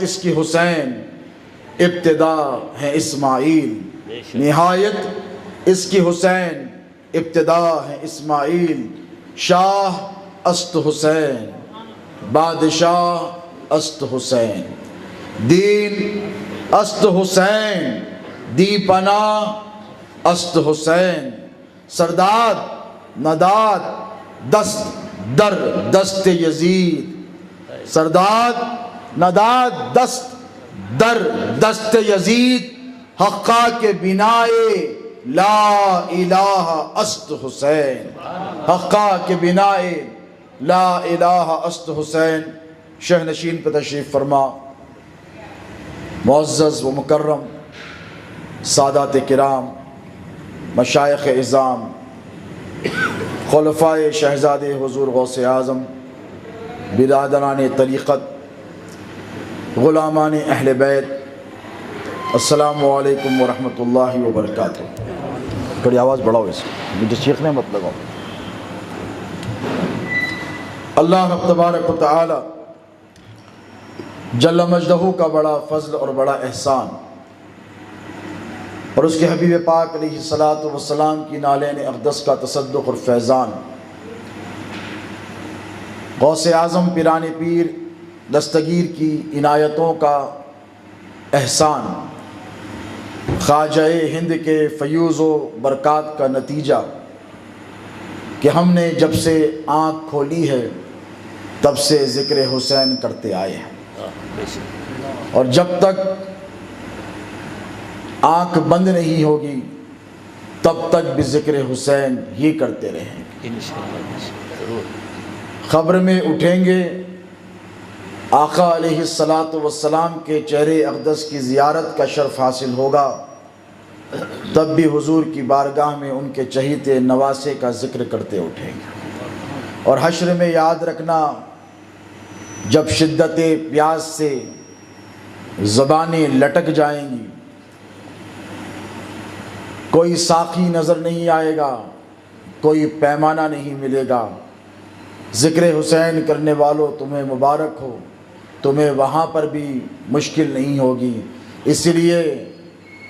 اس کی حسین ابتدا ہے اسماعیل، نہایت اس کی حسین ابتدا ہے اسماعیل، شاہ است حسین بادشاہ است حسین، دین است حسین دی پناہ است حسین، سرداد نداد دست در دست یزید، سرداد نداد دست در دست یزید، حقا کے بنائے لا الہ است حسین، حقا کے بنائے لا الہ است حسین۔ شہ نشین پہ تشریف فرما معزز و مکرم سادات کرام، مشائخ اعظام، خلفائے شہزادے حضور غوث اعظم، برادران طریقت، غلامان اہل بیت، السلام علیکم ورحمۃ اللہ وبرکاتہ۔ تھوڑی آواز بڑھاؤ، اس مجھے چیخنے مت لگاؤ۔ اللہ رب تبارک و تعالی جل مجدہ کا بڑا فضل اور بڑا احسان، اور اس کے حبیب پاک علیہ الصلاۃ والسلام کی نالین اقدس کا تصدق اور فیضان، غوث اعظم پیران پیر دستگیر کی عنایتوں کا احسان، خواجہ ہند کے فیوز و برکات کا نتیجہ کہ ہم نے جب سے آنکھ کھولی ہے تب سے ذکر حسین کرتے آئے ہیں، اور جب تک آنکھ بند نہیں ہوگی تب تک بھی ذکر حسین ہی کرتے رہیں گے۔ خبر میں اٹھیں گے، آقا علیہ السلام کے چہرے اقدس کی زیارت کا شرف حاصل ہوگا، تب بھی حضور کی بارگاہ میں ان کے چہیتے نواسے کا ذکر کرتے اٹھیں گے۔ اور حشر میں یاد رکھنا، جب شدت پیاس سے زبانیں لٹک جائیں گی، کوئی ساقی نظر نہیں آئے گا، کوئی پیمانہ نہیں ملے گا، ذکر حسین کرنے والوں تمہیں مبارک ہو، تمہیں وہاں پر بھی مشکل نہیں ہوگی، اس لیے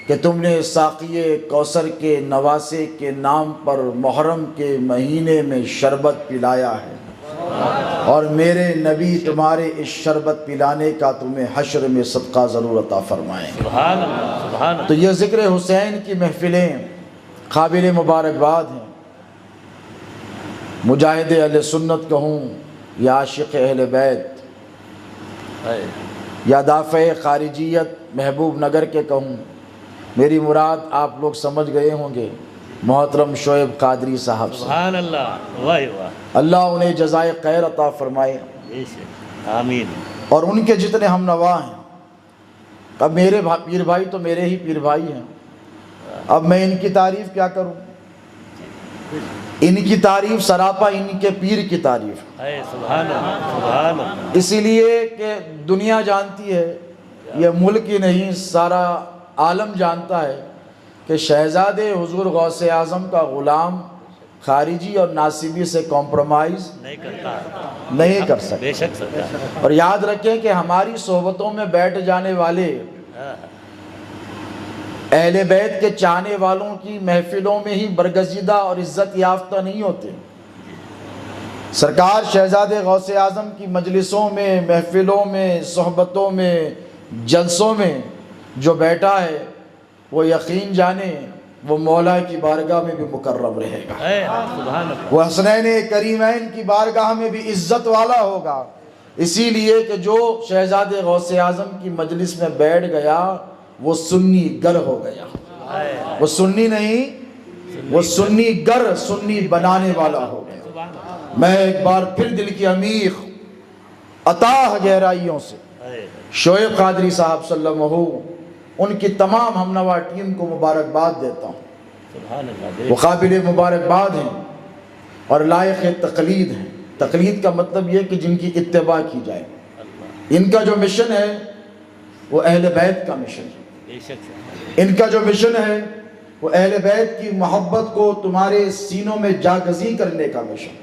کہ تم نے ساقی کوثر کے نواسے کے نام پر محرم کے مہینے میں شربت پلایا ہے، اور میرے نبی تمہارے اس شربت پلانے کا تمہیں حشر میں صدقہ ضرور عطا فرمائیں گے۔ سبحان اللہ، سبحان اللہ۔ تو یہ ذکر حسین کی محفلیں قابل مبارکباد ہیں۔ مجاہد اہل سنت کہوں یا عاشق اہل بیت یا دافع خارجیت محبوب نگر کے کہوں، میری مراد آپ لوگ سمجھ گئے ہوں گے، محترم شعیب قادری صاحب سے، سبحان اللہ، واہ واہ، اللہ انہیں جزائے خیر عطا فرمائے، آمین۔ اور ان کے جتنے ہم نوا ہیں۔ اب میرے پیر بھائی تو میرے ہی پیر بھائی ہیں، اب میں ان کی تعریف کیا کروں؟ ان کی تعریف سراپا ان کے پیر کی تعریف، سبحان اللہ، سبحان اللہ۔ اسی لیے کہ دنیا جانتی ہے، یہ ملک ہی نہیں سارا عالم جانتا ہے کہ شہزادے حضور غوث اعظم کا غلام خارجی اور ناصبی سے کمپرومائز نہیں کر سکتا۔ بے شک سرکار۔ اور یاد رکھیں کہ ہماری صحبتوں میں بیٹھ جانے والے اہل بیت کے چاہنے والوں کی محفلوں میں ہی برگزیدہ اور عزت یافتہ نہیں ہوتے۔ سرکار شہزادے غوث اعظم کی مجلسوں میں، محفلوں میں، صحبتوں میں، جلسوں میں جو بیٹھا ہے وہ یقین جانے وہ مولا کی بارگاہ میں بھی مکرم رہے گا، سبحان اللہ۔ وہ حسنین کریمین کی بارگاہ میں بھی عزت والا ہوگا، اسی لیے کہ جو شہزادے غوث اعظم کی مجلس میں بیٹھ گیا وہ سنی گر ہو گیا، وہ سنی نہیں، وہ سنی گر، سنی بنانے والا ہو گیا۔ میں ایک بار پھر دل کی عمیق اتاہ گہرائیوں سے شعیب قادری صاحب صلی اللہ علیہ وسلم، ان کی تمام ہمنوا ٹیم کو مبارکباد دیتا ہوں۔ سبحان اللہ۔ وہ قابل مبارکباد ہیں اور لائق تقلید ہیں۔ تقلید کا مطلب یہ کہ جن کی اتباع کی جائے۔ ان کا جو مشن ہے وہ اہل بیت کا مشن ہے، بے شک۔ ان کا جو مشن ہے وہ اہل بیت کی محبت کو تمہارے سینوں میں جاگزی کرنے کا مشن،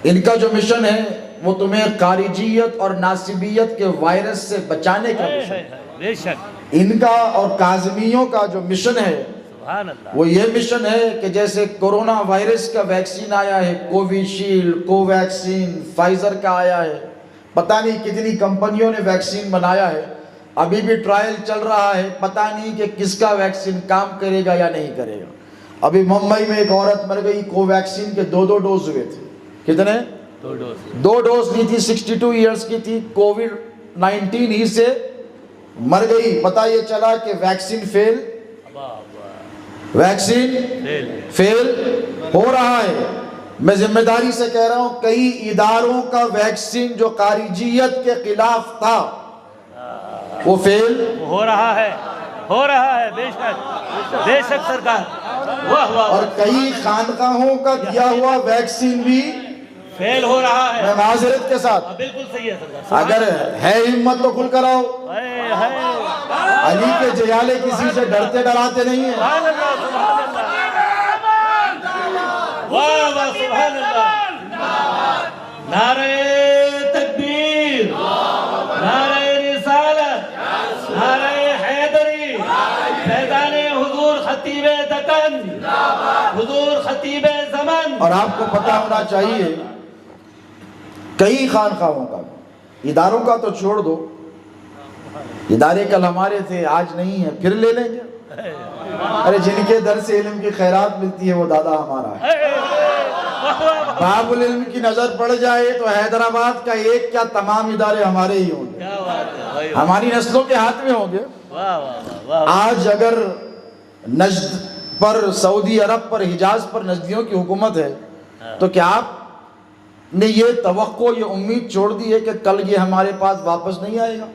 ان کا جو مشن ہے وہ تمہیں خارجیت اور ناصبیت کے وائرس سے بچانے کا مشن ہے۔ بے شک ان کا اور کاظمیوں کا جو مشن ہے سبحان اللہ، وہ یہ مشن ہے کہ جیسے کورونا وائرس کا ویکسین آیا ہے، کووی شیلڈ، کو ویکسین، فائزر کا آیا ہے، پتہ نہیں کتنی کمپنیوں نے ویکسین بنایا ہے، ابھی بھی ٹرائل چل رہا ہے، پتہ نہیں کہ کس کا ویکسین کام کرے گا یا نہیں کرے گا۔ ابھی ممبئی میں ایک عورت مر گئی، کو ویکسین کے 2 ڈوز ہوئے تھے۔ کتنے؟ 2 ڈوز۔ 2 ڈوز لی تھی، 62 ایئرز کی تھی، کووڈ 19 ہی سے مر گئی۔ پتہ یہ چلا کہ ویکسین فیل فیل ہو رہا ہے۔ میں ذمہ داری سے کہہ رہا ہوں، کئی اداروں کا ویکسین جو خارجیت کے خلاف تھا وہ فیل ہو رہا ہے بے شک سرکار، واہ واہ، اور کئی خانقاہوں کا دیا ہوا ویکسین بھی فیل ہو رہا ہے۔ میں معذرت کے ساتھ، بالکل صحیح ہے سرکار، اگر ہے ہمت تو کھل کر آؤ۔ ہائے علی کے جیالے کسی سے ڈرتے ڈراتے نہیں ہیں۔ سبحان اللہ، سبحان اللہ، واہ واہ، سبحان اللہ، نعرہ تکبیر، نعرہ رسالت، نعرہ حیدری، فیضان حضور خطیب دکن، حضور خطیب زمن۔ اور آپ کو پتہ ہونا چاہیے کئی خانقاہوں کا، اداروں کا تو چھوڑ دو، ادارے کل ہمارے تھے آج نہیں ہیں، پھر لے لیں گے۔ ارے جن کے در سے علم کی خیرات ملتی ہے وہ دادا ہمارا ہے۔ باب العلم کی نظر پڑ جائے تو حیدرآباد کا ایک کیا تمام ادارے ہمارے ہی ہوں گے، ہماری نسلوں کے ہاتھ میں ہوں گے۔ آج اگر نجد پر، سعودی عرب پر، حجاز پر نجدیوں کی حکومت ہے تو کیا آپ نے یہ توقع، یہ امید چھوڑ دی ہے کہ کل یہ ہمارے پاس واپس نہیں آئے گا؟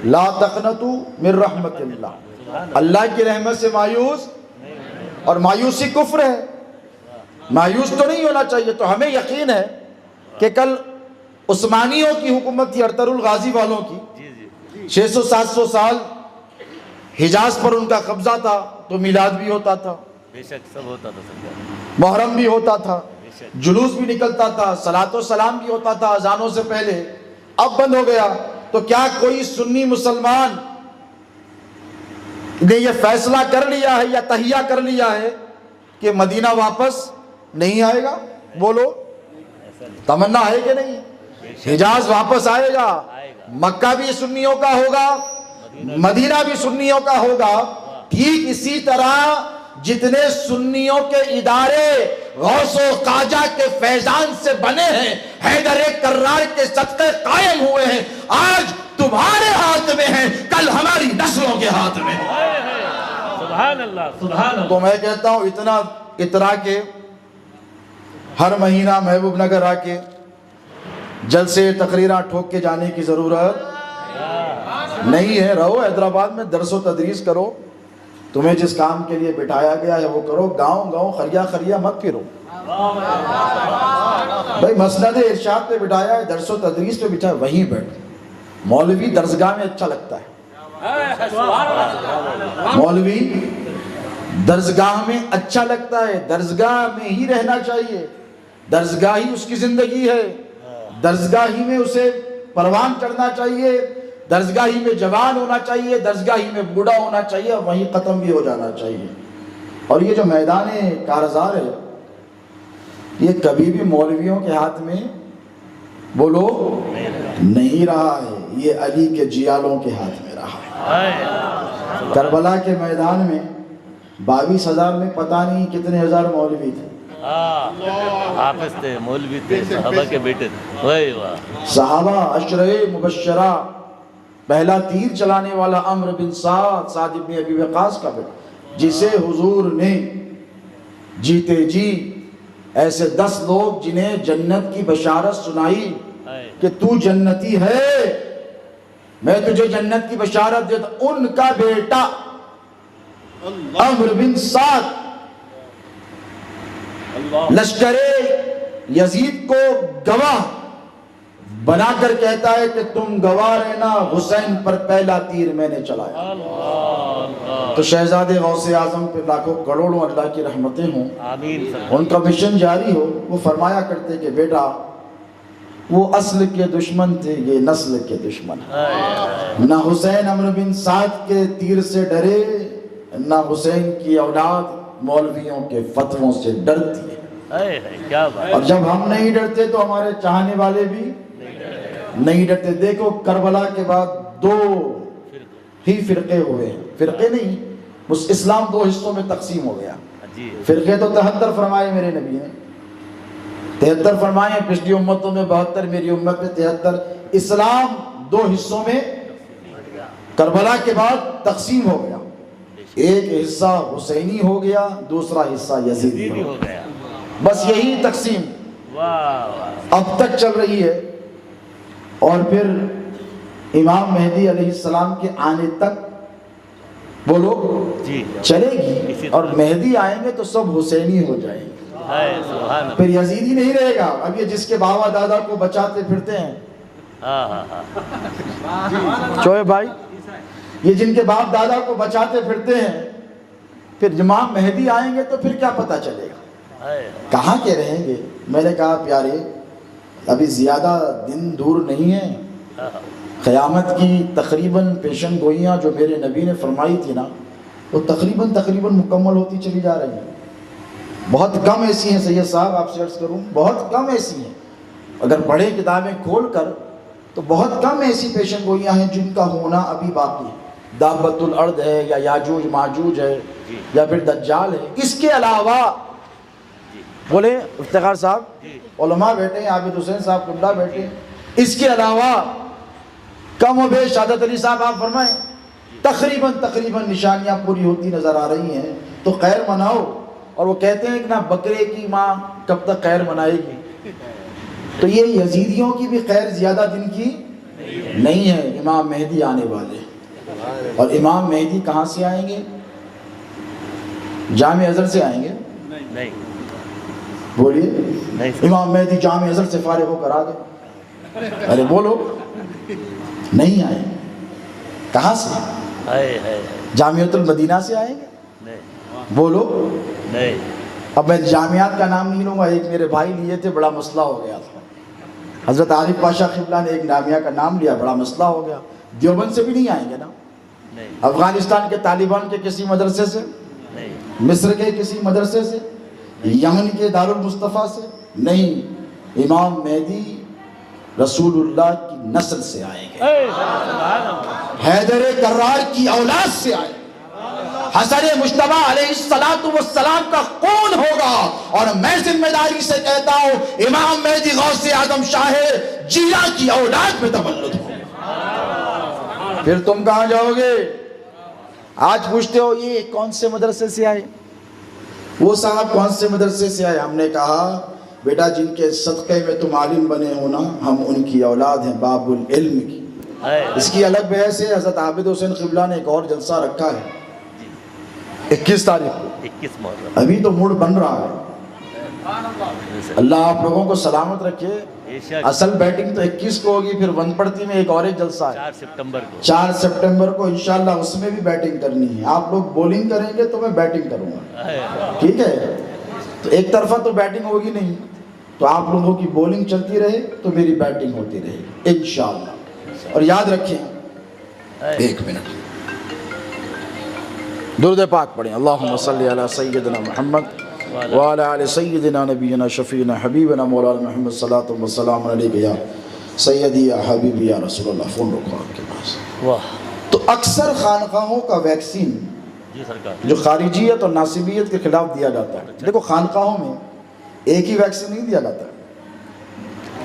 لا تقنطوا من رحمت اللہ، اللہ کی رحمت سے مایوس، اور مایوسی کفر ہے، مایوس تو نہیں ہونا چاہیے۔ تو ہمیں یقین ہے کہ کل عثمانیوں کی حکومت تھی، ارطغرل غازی والوں کی، 600-700 سال حجاز پر ان کا قبضہ تھا، تو میلاد بھی ہوتا تھا، بے شک سب ہوتا تھا سرکار، محرم بھی ہوتا تھا، جلوس بھی نکلتا تھا، صلاۃ و سلام بھی ہوتا تھا اذانوں سے پہلے۔ اب بند ہو گیا، تو کیا کوئی سنی مسلمان نے یہ فیصلہ کر لیا ہے یا تہیہ کر لیا ہے کہ مدینہ واپس نہیں آئے گا؟ بولو، تمنا ہے کہ نہیں؟ حجاز واپس آئے گا، مکہ بھی سنیوں کا ہوگا، مدینہ بھی سنیوں کا ہوگا۔ ٹھیک اسی طرح جتنے سنیوں کے ادارے غوث و خواجہ کے فیضان سے بنے ہیں، حیدر کرار کے صدقے قائم ہوئے ہیں، آج تمہارے ہاتھ میں ہیں، کل ہماری نسلوں کے ہاتھ میں ہیں۔ سبحان اللہ، سبحان اللہ۔ تو میں کہتا ہوں اتنا اترا کے ہر مہینہ محبوب نگر آ کے جلسے تقریرہ ٹھوک کے جانے کی ضرورت نہیں ہے۔ رہو حیدرآباد میں، درس و تدریس کرو، تمہیں جس کام کے لیے بٹھایا گیا ہے وہ کرو، گاؤں گاؤں خریا خریا مت پھرو۔ بھائی مسند ارشاد پہ بٹھایا ہے، درس و تدریس پہ بٹھایا ہے، وہیں بیٹھ۔ مولوی درسگاہ میں اچھا لگتا ہے، مولوی درسگاہ میں اچھا لگتا ہے، درسگاہ میں ہی رہنا چاہیے، درسگاہ ہی اس کی زندگی ہے، درسگاہ ہی میں اسے پروان چڑھنا چاہیے، درسگاہ ہی میں جوان ہونا چاہیے، درسگاہ ہی میں بوڑھا ہونا چاہیے، اور وہیں ختم بھی ہو جانا چاہیے۔ اور یہ جو میدان کارزار ہے یہ کبھی بھی مولویوں کے ہاتھ میں بولو نہیں رہا ہے، یہ علی کے جیالوں کے ہاتھ میں رہا ہے۔ کربلا کے میدان میں 22,000 میں پتہ نہیں کتنے ہزار مولوی تھے، حافظ تھے، مولوی تھے، صحابہ کے بیٹے تھے، واہ واہ، صحابہ عشرہ مبشرہ، پہلا تیر چلانے والا عمرو بن سعد بن ابی وقاص کا بیٹا، جسے حضور نے جیتے جی ایسے 10 لوگ جنہیں جنت کی بشارت سنائی کہ تو جنتی ہے، میں تجھے جنت کی بشارت دیتا، ان کا بیٹا عمرو بن سعد لشکر یزید کو گواہ بنا کر کہتا ہے کہ تم گواہ رہنا، حسین پر پہلا تیر میں نے چلایا۔ تو شہزادے غوث اعظم پہ لاکھوں کروڑوں اللہ کی رحمتیں ہوں، آمین۔ ان کا مشن جاری ہو۔ وہ فرمایا کرتے کہ بیٹا وہ اصل کے دشمن تھے، یہ نسل کے دشمن ہیں۔ نہ حسین عمرو بن سعد کے تیر سے ڈرے، نہ حسین کی اولاد مولویوں کے فتووں سے ڈرتی ہے۔ کیا بات، اور جب ہم نہیں ڈرتے تو ہمارے چاہنے والے بھی نہیں ڈرتے۔ دیکھو کربلا کے بعد 2 ہی فرقے ہوئے ہیں، فرقے نہیں، اس اسلام 2 حصوں میں تقسیم ہو گیا۔ فرقے تو 73 فرمائے میرے نبی نے، 73 فرمائے، پچھلی امتوں میں 72، میری امت میں 73۔ اسلام 2 حصوں میں کربلا کے بعد تقسیم ہو گیا، ایک حصہ حسینی ہو گیا، دوسرا حصہ یزیدی ہو گیا۔ بس یہی تقسیم اب تک چل رہی ہے، اور پھر امام مہدی علیہ السلام کے آنے تک بولو چلے گی، اور مہدی آئیں گے تو سب حسینی ہو جائیں گے، پھر یزیدی نہیں رہے گا۔ اب یہ جس کے بابا دادا کو بچاتے پھرتے ہیں چوہے بھائی، یہ جن کے باپ دادا کو بچاتے پھرتے ہیں، پھر امام مہدی آئیں گے تو پھر کیا پتہ چلے گا، کہاں کے رہیں گے۔ میں نے کہا پیارے ابھی زیادہ دن دور نہیں ہیں، قیامت کی تقریباً پیشن گوئیاں جو میرے نبی نے فرمائی تھی نا، وہ تقریباً مکمل ہوتی چلی جا رہی ہیں۔ بہت کم ایسی ہیں سید صاحب، آپ سے عرض کروں بہت کم ایسی ہیں، اگر پڑھے کتابیں کھول کر تو بہت کم ایسی پیشن گوئیاں ہیں جن کا ہونا ابھی باقی ہے۔ دابت الارض ہے، یا یاجوج ماجوج ہے، یا پھر دجال ہے۔ اس کے علاوہ بولے افتخار صاحب، علماء بیٹھے ہیں، عابد حسین صاحب قبلہ بیٹھے ہیں، اس کے علاوہ کم و بیش شہادت علی صاحب آپ فرمائیں تقریباً نشانیاں پوری ہوتی نظر آ رہی ہیں، تو خیر مناؤ۔ اور وہ کہتے ہیں کہ نا بکرے کی ماں کب تک خیر منائے گی، تو یہ یزیدیوں کی بھی خیر زیادہ دن کی نہیں ہے، امام مہدی آنے والے۔ اور امام مہدی کہاں سے آئیں گے؟ جامع ازہر سے آئیں گے؟ نہیں بولیے، امام مہدی جامع ازہر سے فارغ ہو کر آ گئے؟ ارے بولو، نہیں آئیں گے۔ کہاں سے؟ جامعۃ المدینہ سے آئیں گے؟ بولو۔ اب میں جامعات کا نام نہیں لوں گا، ایک میرے بھائی لیے تھے، بڑا مسئلہ ہو گیا تھا، حضرت عارف پاشا قبلہ نے ایک جامعہ کا نام لیا، بڑا مسئلہ ہو گیا۔ دیوبند سے بھی نہیں آئیں گے نا، افغانستان کے طالبان کے کسی مدرسے سے، مصر کے کسی مدرسے سے، یمن کے دارالمصطفیٰ سے نہیں، امام مہدی رسول اللہ کی نسل سے آئیں گے، حیدر کرار کی اولاد سے آئیں گے، حسن مجتبیٰ علیہ السلام کا خون ہوگا۔ اور میں ذمہ داری سے کہتا ہوں امام مہدی غوث اعظم شاہ جیلہ کی اولاد میں تولد ہوگا۔ پھر تم کہاں جاؤ گے؟ آج پوچھتے ہو یہ کون سے مدرسے سے آئے، وہ صاحب کون سے مدرسے سے آئے؟ ہم نے کہا بیٹا جن کے صدقے میں تم عالم بنے ہو نا، ہم ان کی اولاد ہیں، باب العلم کی۔ اس کی الگ بحث ہے، حضرت عابد حسین قبلہ نے ایک اور جلسہ رکھا ہے 21 تاریخ کو، 21 محرم، ابھی تو موڈ بن رہا ہے۔ اللہ آپ لوگوں کو سلامت رکھے۔ اصل بیٹنگ تو 21 کو ہوگی، پھر ون پڑتی میں ایک اور جلسہ ہے 4 سپٹمبر کو، 4 سپٹمبر کو انشاءاللہ، اس میں بھی بیٹنگ کرنی ہے۔ آپ لوگ بولنگ کریں گے تو میں بیٹنگ کروں گا، ٹھیک ہے؟ تو ایک طرفہ تو بیٹنگ ہوگی نہیں، تو آپ لوگوں کی بولنگ چلتی رہے تو میری بیٹنگ ہوتی رہے گی انشاءاللہ۔ اور یاد رکھیں، ایک منٹ درود پاک پڑھیں، اللہم صلی علی سیدنا محمد وعلی آل سیدنا نبینا شفیعنا حبیبنا مولانا محمد صلی اللہ علیہ وسلم علیہ یا سیدی یا حبیبی یا رسول اللہ۔ فون رکھو آپ کے پاس۔ تو اکثر خانقاہوں کا ویکسین جو خارجیت اور ناصبیت کے خلاف دیا جاتا ہے، دیکھو خانقاہوں میں ایک ہی ویکسین نہیں دیا جاتا ہے۔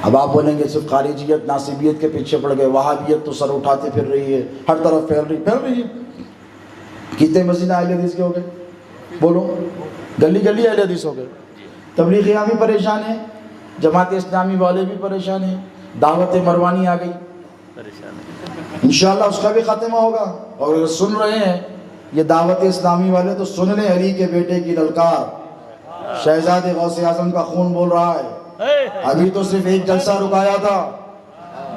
اب آپ بولیں گے صرف خارجیت ناصبیت کے پیچھے پڑ گئے، وہابیت تو سر اٹھاتے پھر رہی ہے، ہر طرف پھیل رہی ہے۔ کتنے مسجد اہل حدیث کے ہو گئے؟ بولو، گلی اہل حدیث ہو گئے۔ تبلیغیاں بھی پریشان ہیں، جماعت اسلامی والے بھی پریشان ہیں، دعوت مروانی آ گئی، انشاءاللہ اس کا بھی خاتمہ ہوگا۔ اور اگر سن رہے ہیں یہ دعوت اسلامی والے تو سن لیں، علی کے بیٹے کی للکار، شہزاد غوث اعظم کا خون بول رہا ہے۔ ابھی تو صرف ایک جلسہ رکایا تھا،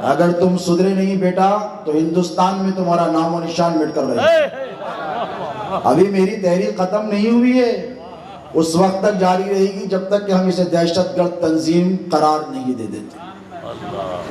اگر تم سدھرے نہیں بیٹا تو ہندوستان میں تمہارا نام و نشان مٹ کر رہے ہیں۔ ابھی میری تحریک ختم نہیں ہوئی ہے، اس وقت تک جاری رہے گی جب تک کہ ہم اسے دہشت گرد تنظیم قرار نہیں دے دیتے۔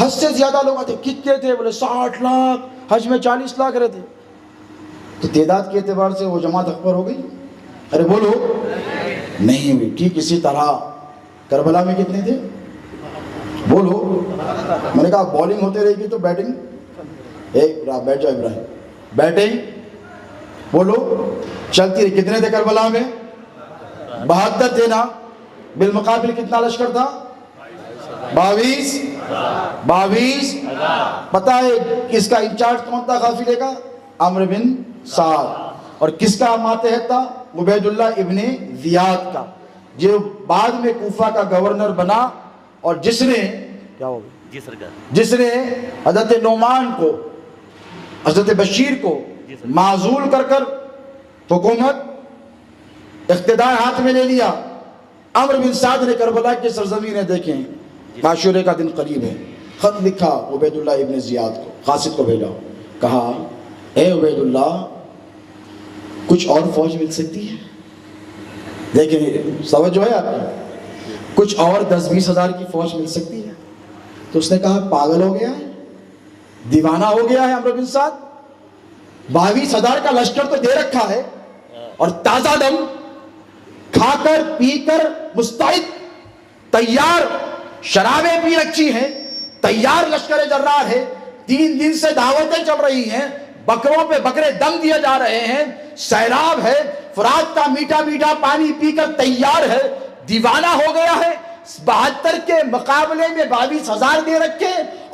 حد سے زیادہ لوگ آتے. کتنے تھے؟ بولے 60 لاکھ. حج میں 40 لاکھ رہتے. تو تعداد کے اعتبار سے وہ جماعت اکبر ہو گئی؟ ارے بولو نہیں ہوئی. ٹھیک اسی طرح کربلا میں کتنے تھے؟ بولو. میں نے کہا بالنگ ہوتے رہے گی تو بیٹنگ بیٹھ جاؤ ابراہیم. بیٹنگ بولو چلتی رہی. کتنے تھے کربلا میں؟ 72 تھے نا. بالمقابل کتنا لشکر تھا؟ 22. پتا ہے کس کا انچارج کون تھا قافلے کا؟ عمرو بن سعد. اور کس کا ماتحت تھا؟ عبید اللہ ابن زیاد کا، جو بعد میں کوفہ کا گورنر بنا اور جس نے کیا ہو گیا، جس نے حضرت نعمان کو، حضرت بشیر کو معزول کر کر حکومت اقتدار ہاتھ میں لے لیا. عمرو بن سعد نے کربلا کی سرزمینیں دیکھیں. عاشورے کا دن قریب ہے. خط لکھا عبید اللہ ابن زیاد کو، قاصد کو بھیجا. کہا اے عبید اللہ کچھ اور فوج مل سکتی ہے؟ لیکن سمجھ جو ہے آپ کی، کچھ اور 10-20 ہزار کی فوج مل سکتی ہے؟ تو اس نے کہا پاگل ہو گیا ہے، دیوانہ ہو گیا ہے عمرو بن سعد. 22 ہزار کا لشکر تو دے رکھا ہے اور تازہ دم کھا کر پی کر مستعد تیار، شرابیں پی رکھی ہیں، تیار لشکر جرار ہے. 3 دن سے دعوتیں چل رہی ہیں، بکروں پہ بکرے دم دیے جا رہے ہیں، سیلاب ہے، فرات کا میٹھا میٹھا پانی پی کر تیار ہے، دیوانہ ہو گیا ہے. 72 کے مقابلے میں 22 ہزار دے رکھے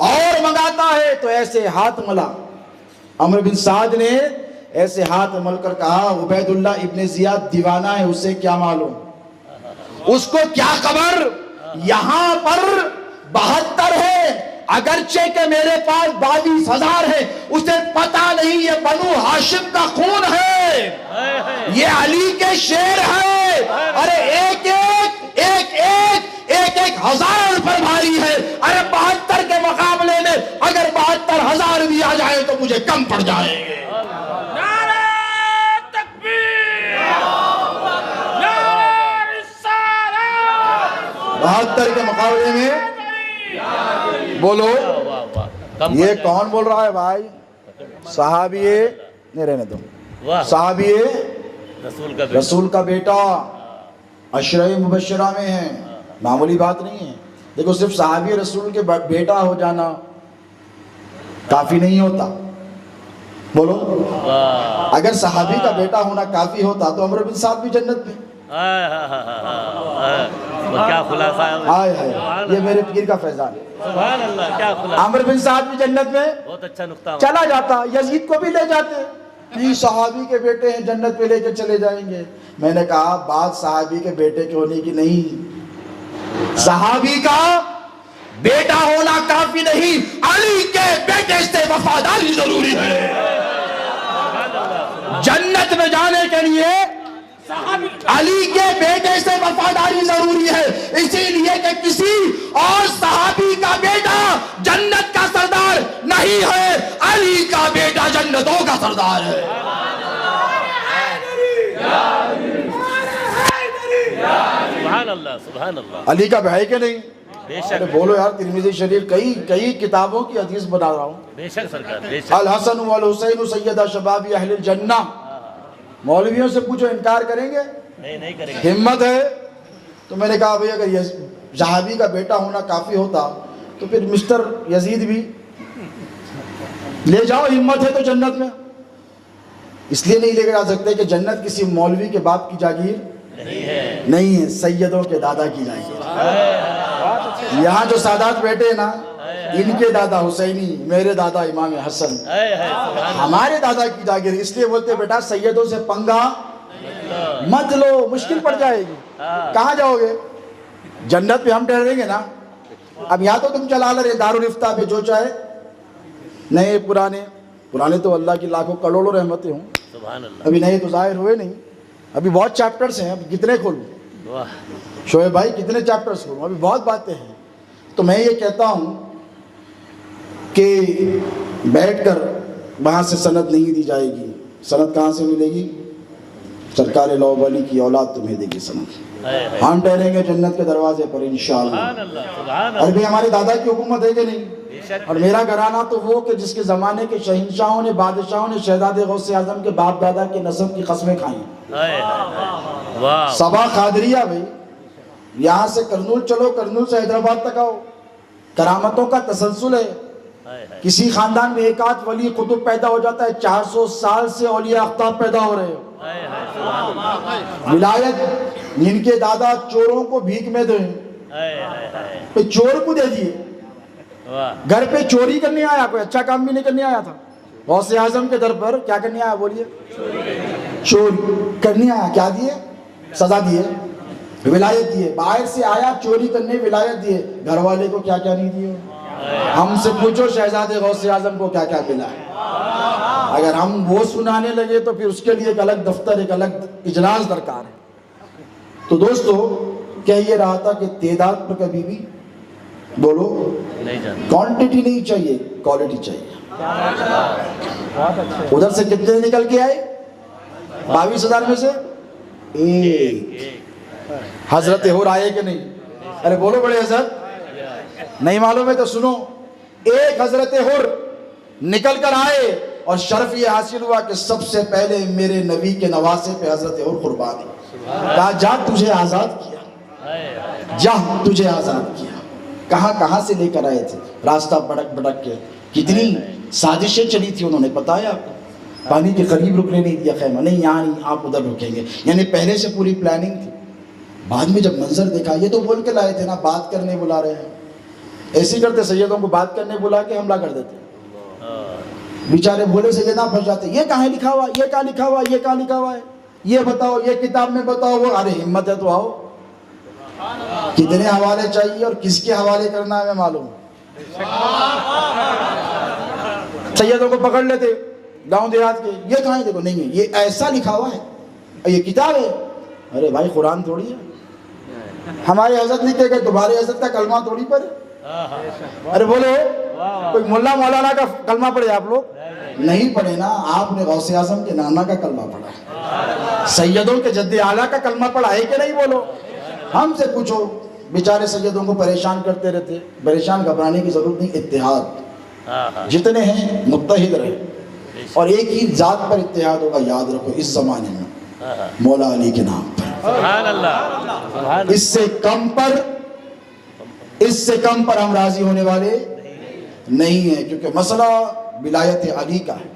اور منگاتا ہے. تو ایسے ہاتھ ملا. عمرو بن سعد نے ایسے ہاتھ مل کر کہا عبید اللہ ابن زیاد دیوانہ ہے، اسے کیا معلوم، اس کو کیا خبر. یہاں پر 72 ہے، اگرچہ کہ میرے پاس 22 ہزار ہے. اسے پتا نہیں یہ بنو ہاشم کا خون ہے، یہ علی کے شیر ہے. ارے ایک ہزار پر بھاری ہے. ارے 72 کے مقابلے میں اگر 72 ہزار بھی آ جائے تو مجھے کم پڑ جائیں گے. 72 کے مقابلے میں بولو. یہ کون بول رہا ہے بھائی؟ صحابی نہیں رہنے دو. صحابی رسول کا بیٹا، عشرہ مبشرہ میں ہے، معمولی بات نہیں ہے. دیکھو صرف صحابی رسول کے بیٹا ہو جانا کافی نہیں ہوتا. بولو اگر صحابی کا بیٹا ہونا کافی ہوتا تو عمرو بن سعد بھی جنت میں. کیا خلاصہ ہے، یہ میرے پیر کا فیضان ہے. سبحان اللہ، کیا خلاصہ. عمرو بن سعد بھی جنت میں بہت اچھا نقطہ چلا جاتا. یزید کو بھی لے جاتے. یہ صحابی کے بیٹے ہیں، جنت پہ لے کے چلے جائیں گے. میں نے کہا بات صحابی کے بیٹے کے ہونے کی نہیں، صحابی کا بیٹا ہونا کافی نہیں، علی کے بیٹے سے وفاداری ضروری ہے. جنت میں جانے کے لیے علی کے بیٹے سے وفاداری ضروری ہے. اسی لیے کہ کسی اور صحابی کا بیٹا جنت کا سردار نہیں ہے، علی کا بیٹا جنتوں کا سردار ہے. سبحان اللہ، سبحان اللہ. علی کا بھائی کہ نہیں؟ بے شک بولو یار. ترمذی شریف کئی کتابوں کی حدیث بنا رہا ہوں. بے شک سرکار، بے شک. الحسن والحسین سیدہ شباب اہل الجنہ. مولویوں سے پوچھو انکار کریں گے؟ نہیں کریں گے. ہمت ہے تو میں نے کہا بھئی اگر یہ صحابی کا بیٹا ہونا کافی ہوتا تو پھر مسٹر یزید بھی لے جاؤ. ہمت ہے تو جنت میں. اس لیے نہیں لے کے جا سکتے کہ جنت کسی مولوی کے باپ کی جاگیر نہیں ہے، سیدوں کے دادا کی جاگیر. یہاں جو سادات بیٹے ہیں نا، ان کے دادا حسینی، میرے دادا امام حسن، ہمارے دادا کی جاگیر. اس لیے بولتے بیٹا سیدوں سے پنگا مت لو، مشکل پڑ جائے گی. کہاں جاؤ گے؟ جنت پہ ہم ٹھہریں گے نا. اب یہاں تو تم چلا لے دارالفتہ پہ جو چاہے، نئے پرانے تو اللہ کی لاکھوں کروڑوں رحمتیں ہوں. ابھی نئے تو ظاہر ہوئے نہیں. ابھی بہت چیپٹرز ہیں. اب کتنے کھولوں شعیب بھائی، کتنے چیپٹرز کھولوں؟ ابھی بہت باتیں ہیں. تو میں یہ کہتا ہوں کہ بیٹھ کر وہاں سے سند نہیں دی جائے گی. سند کہاں سے ملے گی؟ سرکار لو ولی کی اولاد تمہیں دے گی صنم. ہم ٹھہریں گے جنت کے دروازے پر انشاءاللہ. سبحان اللہ سبحان اور بھی ہمارے دادا کی حکومت ہے کہ نہیں؟ اللہ. اور میرا گھرانہ تو وہ کہ جس کے زمانے کے شہنشاہوں نے بادشاہوں نے شہزاد غوث اعظم کے باپ دادا کے نسب کی قسمیں کھائیں. واہ صبا قادریہ بھائی، یہاں سے کرنول چلو، کرنول سے حیدرآباد تک آؤ، کرامتوں کا تسلسل ہے. کسی خاندان میں ایک آدھ ولی قطب پیدا ہو جاتا ہے، 400 سال سے اولیاء اقطاب پیدا ہو رہے ہیں. ولایت جن کے دادا چوروں کو بھیک میں دیں، تو چور کو دے دیے. گھر پہ چوری کرنے آیا، کوئی اچھا کام بھی نہیں کرنے آیا تھا. غوث اعظم کے در پر کیا کرنے آیا بولیے؟ چوری کرنے آیا. کیا دیے؟ سزا دیے، ولایت دیے. باہر سے آیا چوری کرنے، ولایت دیے. گھر والے کو کیا کیا نہیں دیے؟ ہم سے پوچھو شہزاد غوث اعظم کو کیا کیا ملا ہے. اگر ہم وہ سنانے لگے تو پھر اس کے لیے ایک الگ دفتر، ایک الگ اجلاس درکار ہے. تو دوستو کہہ یہ رہا تھا کہ تعداد پر کبھی بھی بولو کوانٹٹی نہیں چاہیے، کوالٹی چاہیے. ادھر سے کتنے نکل کے آئے؟ 22,000 میں سے ایک. حضرت حور آئے کہ نہیں؟ ارے بولو بڑے حضرت، نہیں معلوم ہے تو سنو. ایک حضرت حور نکل کر آئے اور شرف یہ حاصل ہوا کہ سب سے پہلے میرے نبی کے نواسے پہ حضرت حور قربان ہے. کہا جا تجھے آزاد کیا، جا تجھے آزاد کیا. کہاں کہاں سے لے کر آئے تھے، راستہ بھٹک بھٹک کے. کتنی سازشیں چلی تھی، انہوں نے بتایا آپ کو. پانی کے قریب رکنے نہیں دیا خیمہ، نہیں یہاں نہیں، آپ ادھر رکیں گے. یعنی پہلے سے پوری پلاننگ تھی. بعد میں جب منظر دیکھا، یہ تو بول کے لائے تھے نا بات کرنے بلا رہے ہیں. ایسے ہی کرتے سیدوں کو بات کرنے بلا کے حملہ کر دیتے. بیچارے بھولے سیدنا پھنس جاتے. یہ کہاں لکھا ہوا، یہ کہاں لکھا ہوا، یہ کہاں لکھا ہوا ہے، یہ بتاؤ، یہ کتاب میں بتاؤ. وہ ارے ہمت ہے تو آؤ. کتنے حوالے چاہیے اور کس کے حوالے کرنا ہے میں معلوم. سیدوں کو پکڑ لیتے گاؤں دیہات کے. یہ کہاں ہے؟ دیکھو نہیں ہے، یہ ایسا لکھا ہوا ہے، یہ کتاب ہے. ارے بھائی قرآن تھوڑی ہے. ہمارے حضرت لکھے گئے، تمہارے حضرت کا کلمہ تھوڑی پر. ارے بولو، کوئی ملا مولانا کا کلمہ پڑھے آپ لوگ؟ نہیں پڑھے نا. آپ نے غوث اعظم کے نانا کا کلمہ پڑھا ہے، سیدوں کے جد اعلیٰ کا کلمہ پڑھا ہے کہ نہیں؟ بولو. ہم سے پوچھو. بیچارے سیدوں کو پریشان کرتے رہتے. پریشان گھبرانے کی ضرورت نہیں. اتحاد، جتنے ہیں متحد رہے اور ایک ہی ذات پر اتحاد ہوگا. یاد رکھو اس زمانے میں مولا علی کے نام پر، سبحان اللہ. اس سے کم پر ہم راضی ہونے والے نہیں ہیں. کیونکہ مسئلہ ولایت علی کا ہے،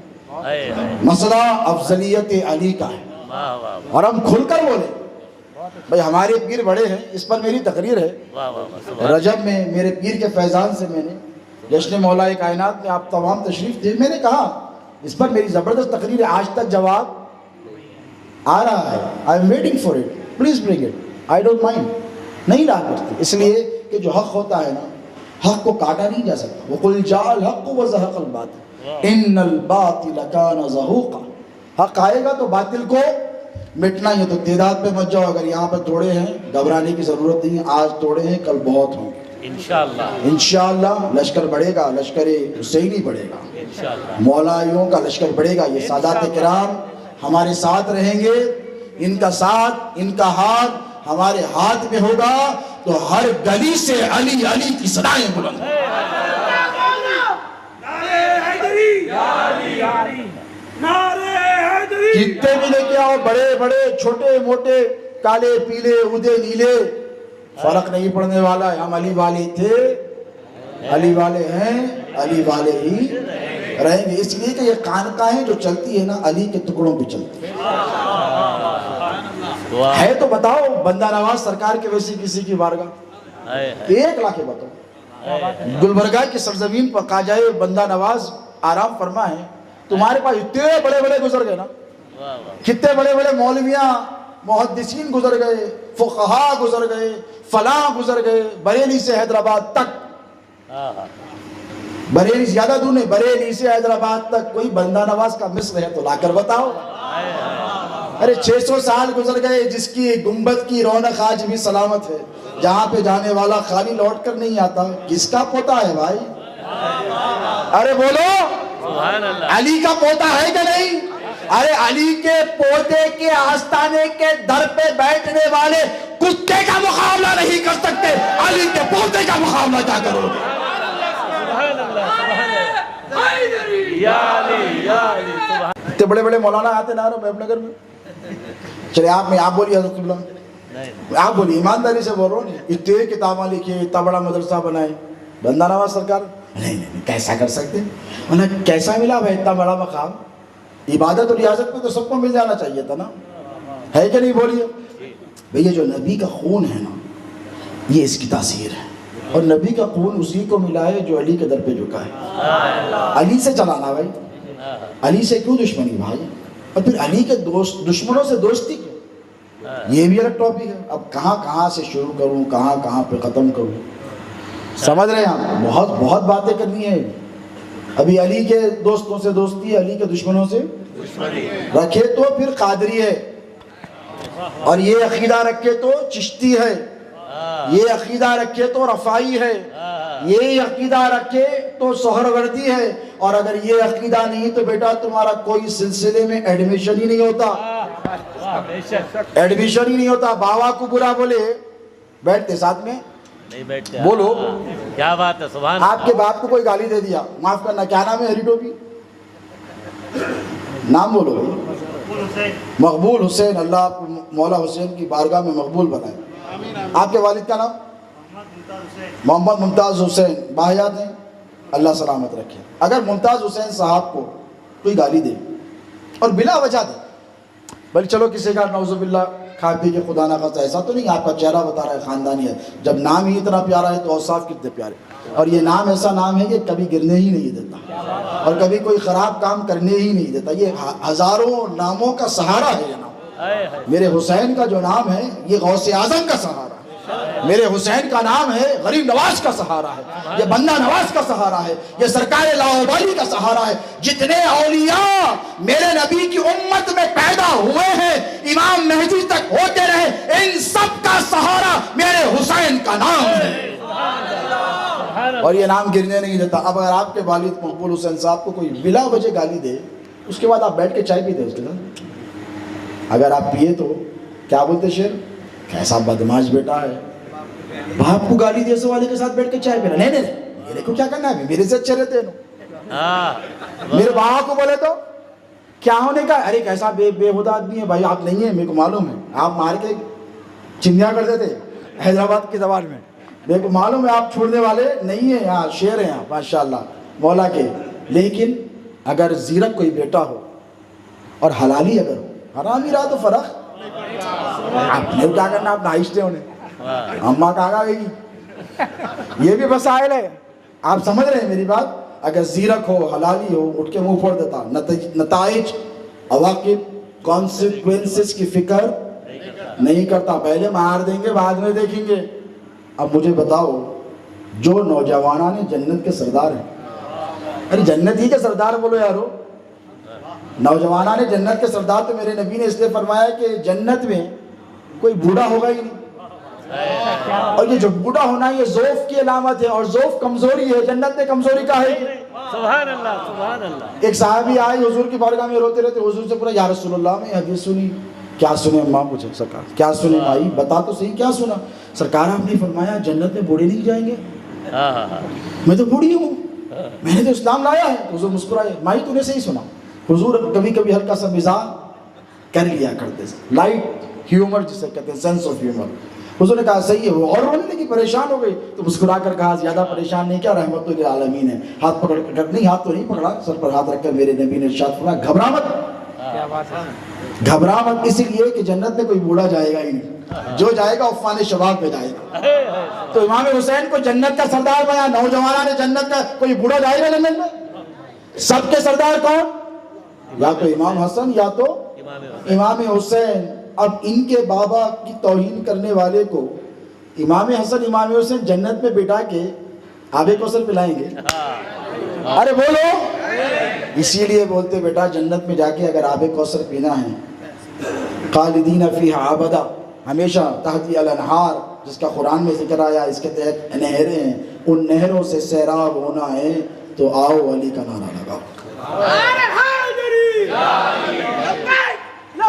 مسئلہ افضلیت علی کا ہے. اور ہم کھل کر بولیں بھئی ہمارے پیر بڑے ہیں. اس پر میری تقریر ہے. رجب میں میرے پیر کے فیضان سے میں نے جشن مولا کائنات میں آپ تمام تشریف تھے. میں نے کہا اس پر میری زبردست تقریر ہے. آج تک جواب آ رہا ہے. I am waiting for it, please bring it, I don't mind. نہیں رہا کرتی، اس لیے کہ جو حق ہوتا ہے نا، حق کو کاٹا نہیں جا سکتا. وَقُلْ جَاءَ الْحَقُّ وَزَهَقَ الْبَاطِلُ إِنَّ الْبَاطِلَ كَانَ زَهُوقًا. حق آئے گا تو باطل کو مٹنا ہی ہے. تو تعداد پہ مت جاؤ. اگر یہاں پر تھوڑے ہیں گھبرانے کی ضرورت نہیں. آج تھوڑے ہیں، کل بہت ہوں گے انشاءاللہ. انشاءاللہ. لشکر بڑھے گا، لشکر حسینی بڑھے گا، مولائیوں کا لشکر بڑھے گا. یہ سادات کرام ہمارے ساتھ رہیں گے. ان کا ساتھ، ان کا ہاتھ ہمارے ہاتھ میں ہوگا تو ہر گلی سے علی علی کی صدائیں بلند. کتنے بھی لے کے آؤ، بڑے بڑے، چھوٹے موٹے، کالے پیلے، اودے نیلے، فرق نہیں پڑنے والا ہے. ہم علی والے تھے، علی والے ہیں، علی والے ہی رہیں گے. اس لیے کہ یہ خانقاہیں جو چلتی ہے نا، علی کے ٹکڑوں پہ چلتی ہے. تو بتاؤ بندہ نواز سرکار کے ویسی کسی کی بارگاہ؟ ایک لاکھ بتاؤ. گلبرگہ کی سرزمین پر خواجہ بندہ نواز آرام فرما ہے. تمہارے پاس اتنے بڑے بڑے گزر گئے نا، کتنے بڑے بڑے مولویاں محدثین گزر گئے، فقہا گزر گئے، فلاں گزر گئے. بریلی سے حیدرآباد تک، بریلی زیادہ دور نہیں، بریلی سے حیدرآباد تک کوئی بندہ نواز کا مصر ہے تو لا کر بتاؤ. ارے 600 سال گزر گئے، جس کی گنبد کی رونق آج بھی سلامت ہے، جہاں پہ جانے والا خالی لوٹ کر نہیں آتا. کس کا پوتا ہے بھائی؟ ارے بولو، علی کا پوتا ہے کہ نہیں؟ ارے علی کے پوتے کے آستانے کے در پہ بیٹھنے والے کتے کا مقابلہ نہیں کر سکتے، علی کے پوتے کا مقابلہ کیا کرو گے؟ اتنے بڑے بڑے مولانا آتے نہ محبوب نگر میں، چلے آپ بولیے حضرت اللہ، آپ بولیے، ایمانداری سے بول رہا ہوں، اتنے کتاباں لکھی، اتنا بڑا مدرسہ بنائے، بندہ نواز سرکار نہیں کیسا کر سکتے؟ کیسا ملا بھائی اتنا بڑا مقام؟ عبادت اور ریاضت میں تو سب کو مل جانا چاہیے تھا نا، ہے کہ نہیں؟ بولیے بھئی، یہ جو نبی کا خون ہے نا، یہ اس کی تاثیر ہے، اور نبی کا خون اسی کو ملا ہے جو علی کے در پہ جھکا ہے۔ علی سے چلانا بھائی، علی سے کیوں دشمنی بھائی؟ اور پھر علی کے دشمنوں سے دوستی کیوں؟ یہ بھی الگ ٹاپک ہے۔ اب کہاں سے شروع کروں، کہاں پہ ختم کروں؟ سمجھ رہے ہیں آپ؟ بہت باتیں کرنی ہے۔ ابھی علی کے دوستوں سے دوستی، علی کے دشمنوں سے رکھے تو پھر قادری ہے، اور یہ عقیدہ رکھے تو چشتی ہے، یہ عقیدہ رکھے تو رفائی ہے، یہ عقیدہ رکھے تو سہروردی ہے، اور اگر یہ عقیدہ نہیں تو بیٹا تمہارا کوئی سلسلے میں ایڈمیشن ہی نہیں ہوتا، ایڈمیشن ہی نہیں ہوتا۔ بابا کو برا بولے، بیٹھتے ساتھ میں نہیں بیٹھتے، بولو کیا بات ہے، سبحان آپ کے باپ کو کوئی گالی دے دیا، معاف کرنا، کیا نام ہے؟ ہری ٹوپی، نام بولو۔ مقبول حسین، اللہ آپ کو مولا حسین کی بارگاہ میں مقبول بنائے۔ آپ کے والد کا نام؟ محمد ممتاز حسین، باحیات ہیں، اللہ سلامت رکھے۔ اگر ممتاز حسین صاحب کو کوئی گالی دے اور بلا وجہ دے، بلکہ چلو کسی کا نعوذ باللہ کھا پی کے خدا نہ خواستہ، ایسا تو نہیں، آپ کا چہرہ بتا رہا ہے خاندانی ہے، جب نام ہی اتنا پیارا ہے تو اوصاف کتنے پیارے، اور یہ نام ایسا نام ہے کہ کبھی گرنے ہی نہیں دیتا، اور کبھی کوئی خراب کام کرنے ہی نہیں دیتا، یہ ہزاروں ناموں کا سہارا ہے یہ نام۔ میرے حسین کا جو نام ہے یہ غوث اعظم کا سہارا ہے، میرے حسین کا نام ہے غریب نواز کا سہارا ہے، یہ بندہ نواز کا سہارا ہے، یہ سرکار لاہوری کا سہارا ہے۔ جتنے اولیاء میرے نبی کی امت میں پیدا ہوئے ہیں، امام مہدی تک ہوتے رہے، ان سب کا سہارا میرے حسین کا نام ہے، اور یہ نام گرنے نہیں دیتا۔ اب اگر آپ کے والد مقبول حسین صاحب کو کوئی بلا وجہ گالی دے، اس کے بعد آپ بیٹھ کے چائے پیتے اس کے ساتھ؟ اگر آپ پیے تو کیا بولتے شیر؟ کیسا بدماش بیٹا ہے، باپ کو گالی دے سے والے کے ساتھ بیٹھ کے چائے پینا؟ نہیں میرے کو کیا کرنا ہے، میرے سے اچھے رہتے ہیں۔ میرے باپ کو بولے تو کیا ہونے کا؟ ارے کیسا بے خدا آدمی ہے بھائی، آپ نہیں ہیں، میرے کو معلوم ہے، آپ مار کے چندیاں کرتے تھے حیدرآباد کی زبان میں، میرے کو معلوم ہے آپ چھوڑنے والے نہیں ہیں، یہاں شیر ہیں آپ ماشاءاللہ مولا کے۔ لیکن اگر زیرک کوئی بیٹا ہو اور حلالی اگر ہو، حرامی رہا تو فرق، آپ نے کیا کرنا، آپ نائشتے ہونے، اماں کہاں گئے گی، یہ بھی مسائل ہے۔ آپ سمجھ رہے ہیں میری بات؟ اگر زیرک ہو، حلالی ہو، اٹھ کے منہ پھوڑ دیتا، نتائج، عواقب، کانسیکوینسز کی فکر نہیں کرتا، پہلے مار دیں گے بعد میں دیکھیں گے۔ اب مجھے بتاؤ، جو نوجوانان جنت کے سردار ہیں، ارے جنت ہی کے سردار بولو یارو، نوجوانان جنت کے سردار، تو میرے نبی نے اس لیے فرمایا کہ جنت میں کوئی بوڑھا ہوگا ہی نہیں، اور یہ جو بوڑھا ہونا یہ ذوف کی علامت ہے، اور ذوف کمزوری ہے، جنت میں کمزوری کا ہے۔ سبحان اللہ، سبحان اللہ۔ ایک صحابی آئے حضور کی بارگاہ میں روتے رہتے، حضور سے پورا یا رسول اللہ میں حدیث سنی۔ کیا سنے اماں؟ پوچھے سرکار کیا سنے مائی، بتا تو صحیح کیا سنا؟ سرکار آپ نے فرمایا جنت میں بوڑھے نہیں جائیں گے۔ میں تو بوڑھی ہوں، میں نے تو اسلام لایا ہے۔ حضور مسکرائے، مائی تو نے صحیح سنا۔ حضور کبھی کبھی ہلکا سا مزاح کر لیا کرتے تھے، لائٹ ہیومر جسے کہتے ہیں، سینس آف ہیومر۔ حضور نے کہا صحیح ہے، وہ اور رونے لگی، پریشان ہو گئی، تو مسکرا کر کہا زیادہ پریشان نہیں کیا، رحمت للعالمین ہے۔ ہاتھ پکڑ کر، نہیں ہاتھ تو نہیں پکڑا، سر پر ہاتھ رکھ کر میرے نبی نے ارشاد فرمایا گھبرا مت، گھبرا مت، اس لیے کہ جنت میں کوئی بوڑھا جائے گا ہی نہیں، جو جائے گا عفان شباب میں جائے گا۔ تو امام حسین کو جنت کا سردار بنا، نوجوانان جنت کا، کوئی بوڑھا جائے گا جنت میں؟ سب کے سردار کون؟ یا تو امام حسن یا تو امام حسین۔ اب ان کے بابا کی توہین کرنے والے کو امام حسن امام حسین جنت میں بٹھا کے آب کوثر پلائیں گے؟ ارے بولو، اسی لیے بولتے بیٹا جنت میں جا کے اگر آب کوثر پینا ہے، خالدین فیہا ابدا، ہمیشہ تحتی الانہار، جس کا قرآن میں ذکر آیا، اس کے تحت نہریں ہیں، ان نہروں سے سیراب ہونا ہے، تو آؤ علی کا نعرہ لگاؤ۔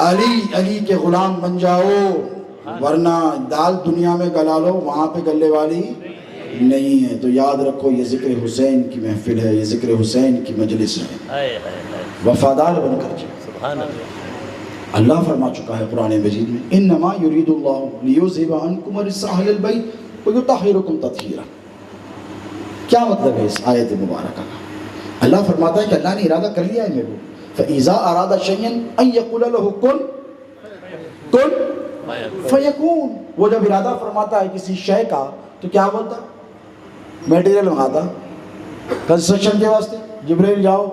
علی کے غلام بن جاؤ، ورنہ دال دنیا میں گلا لو، وہاں پہ گلے والی نہیں ہے۔ تو یاد رکھو یہ ذکر حسین کی محفل ہے، یہ ذکر حسین کی مجلس ہے، وفادار بن کر جائے۔ سبحان اللہ۔ اللہ فرما چکا ہے قرآن مجید میں، انما یرید اللہ لیذھب عنکم الرجس اہل البیت ویطہرکم تطہیرا۔ کیا مطلب ہے اس آیت مبارکہ کا؟ اللہ فرماتا ہے کہ اللہ نے ارادہ کر لیا ہے میرے کو، فَإِذَا أَرَادَ شَيْئًا أَن يَقُولَ لَهُ کن فَيَكُونُ۔ وہ جب ارادہ فرماتا ہے کسی شے کا تو کیا بولتا؟ میٹیریل منگاتا، کنسٹرکشن کے واسطے جبرائیل جاؤ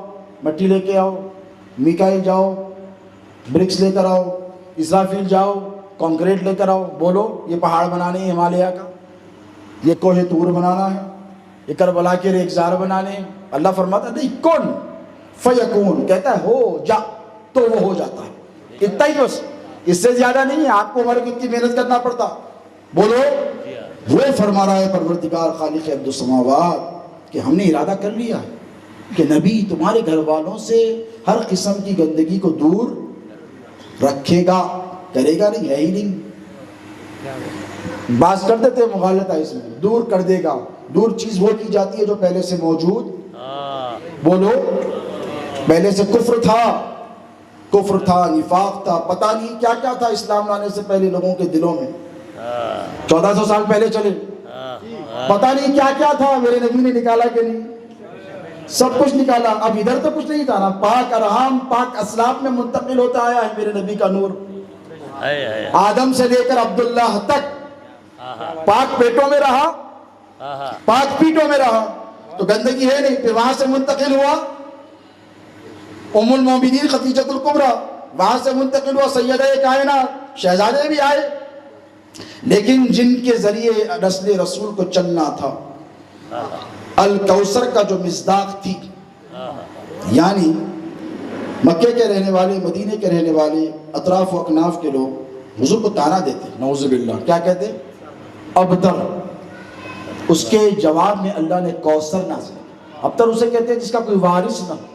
مٹی لے کے آؤ، میکائیل جاؤ برکس لے کر آؤ، اسرافیل جاؤ کانکریٹ لے کر آؤ، بولو یہ پہاڑ بنانے ہیں ہمالیہ کا، یہ کوہ طور بنانا ہے، یہ کربلا کے ریگزار بنانے ہیں۔ اللہ فرماتا ہے نہیں، کن فیکون، کہتا ہے ہو جا تو وہ ہو جاتا ہے، اتنا ہی بس، اس سے زیادہ نہیں ہے۔ آپ کو ہمارے کو اتنی محنت کرنا پڑتا، بولو وہ فرما رہا ہے پروردگار خالق ارض و سماوات کہ ہم نے ارادہ کر لیا ہے کہ نبی تمہارے گھر والوں سے ہر قسم کی گندگی کو دور رکھے گا، کرے گا نہیں، ہے ہی نہیں۔ بعض کر دیتے مغالطہ اس میں، دور کر دے گا۔ دور چیز وہ کی جاتی ہے جو پہلے سے موجود، بولو پہلے سے کفر تھا، نفاق تھا، پتہ نہیں کیا کیا تھا اسلام لانے سے پہلے لوگوں کے دلوں میں، 1400 سال پہلے چلے، پتہ نہیں کیا کیا تھا، میرے نبی نے نکالا کہ نہیں؟ سب کچھ نکالا۔ اب ادھر تو کچھ نہیں تھا نا، پاک ارحام پاک اسلاف میں منتقل ہوتا آیا ہے میرے نبی کا نور، آدم سے لے کر عبداللہ تک پاک پیٹوں میں رہا، پاک پیٹوں میں رہا، تو گندگی ہے نہیں۔ پھر وہاں سے منتقل ہوا ام المومنین خدیجۃ الکبریٰ، وہاں سے منتقل ہوا سیدہ کائنات، شہزادے بھی آئے، لیکن جن کے ذریعے نسل رسول کو چلنا تھا، الکوثر کا جو مصداق تھی، یعنی مکے کے رہنے والے، مدینے کے رہنے والے، اطراف و اکناف کے لوگ حضور کو تانا دیتے، نعوذ باللہ، کیا کہتے؟ ابتر۔ اس کے جواب میں اللہ نے کوثر نازل کیا۔ ابتر اسے کہتے ہیں جس کا کوئی وارث نہ ہو۔